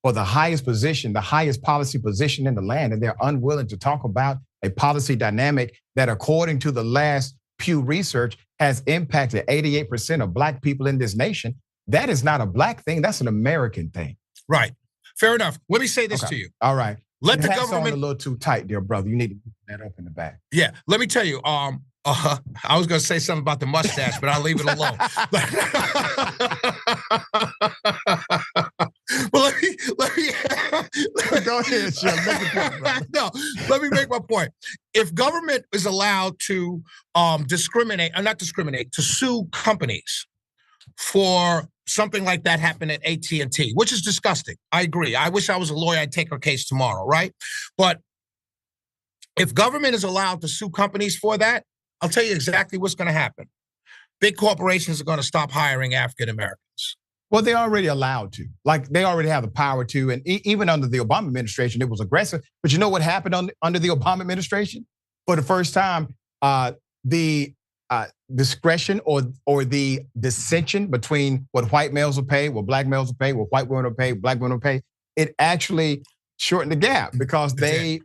for the highest position, the highest policy position in the land, and they're unwilling to talk about a policy dynamic that, according to the last Pew Research, has impacted 88% of black people in this nation. That is not a black thing, that's an American thing. Right, fair enough. Let me say this to you. All right. Let the government a little too tight, dear brother. You need to put that up in the back. Yeah, let me tell you, I was gonna say something about the mustache, but I'll leave it alone. Well, let me Go ahead, Chuck. Make your point, brother. No, let me make my point. If government is allowed to to sue companies for something like that happened at AT&T, which is disgusting. I agree. I wish I was a lawyer. I'd take her case tomorrow, right? But if government is allowed to sue companies for that, I'll tell you exactly what's going to happen. Big corporations are going to stop hiring African Americans. Well, they're already allowed to. Like, they already have the power to. And even under the Obama administration, it was aggressive. But you know what happened under the Obama administration? For the first time, the discretion or the dissension between what white males will pay, what black males will pay, what white women will pay, black women will pay, it actually shortened the gap because they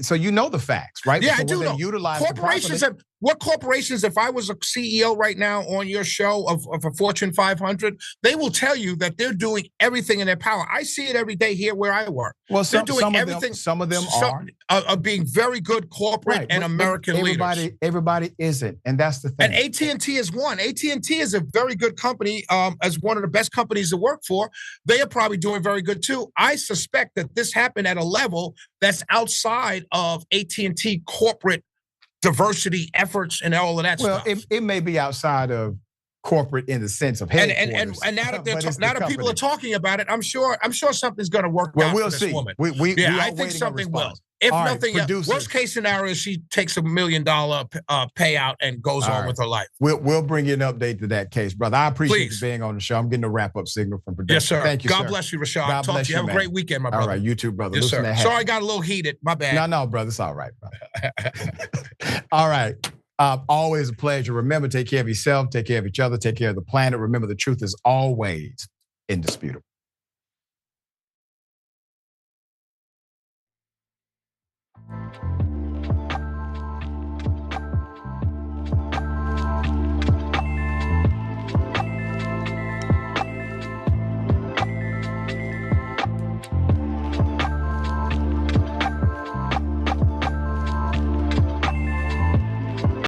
so you know the facts, right? Yeah, so I do know. Corporations what corporations, if I was a CEO right now on your show of a Fortune 500, they will tell you that they're doing everything in their power. I see it every day here where I work. Well, they're doing everything. Some of them are being very good corporate and American leaders. Everybody isn't, and that's the thing. And AT&T is one. AT&T is a very good company, as one of the best companies to work for. They are probably doing very good too. I suspect that this happened at a level that's outside of AT&T corporate diversity efforts and all of that stuff. Well, it may be outside of corporate in the sense of headquarters. And now that people are talking about it, I'm sure something's going to work out we'll for this see. woman. I think something will. If nothing else, worst case scenario, she takes $1 million payout and goes on with her life. We'll bring you an update to that case, brother. I appreciate you being on the show. I'm getting a wrap-up signal from production. Yes, sir. Thank you, God sir. bless you, Rashad. God Talk bless to you. Have a great weekend, my brother. All right, you too, brother. Yes, Listen, sir. Sorry, I got a little heated. My bad. No, brother. It's all right, brother. All right. Always a pleasure. Remember, take care of yourself, take care of each other, take care of the planet. Remember, the truth is always indisputable.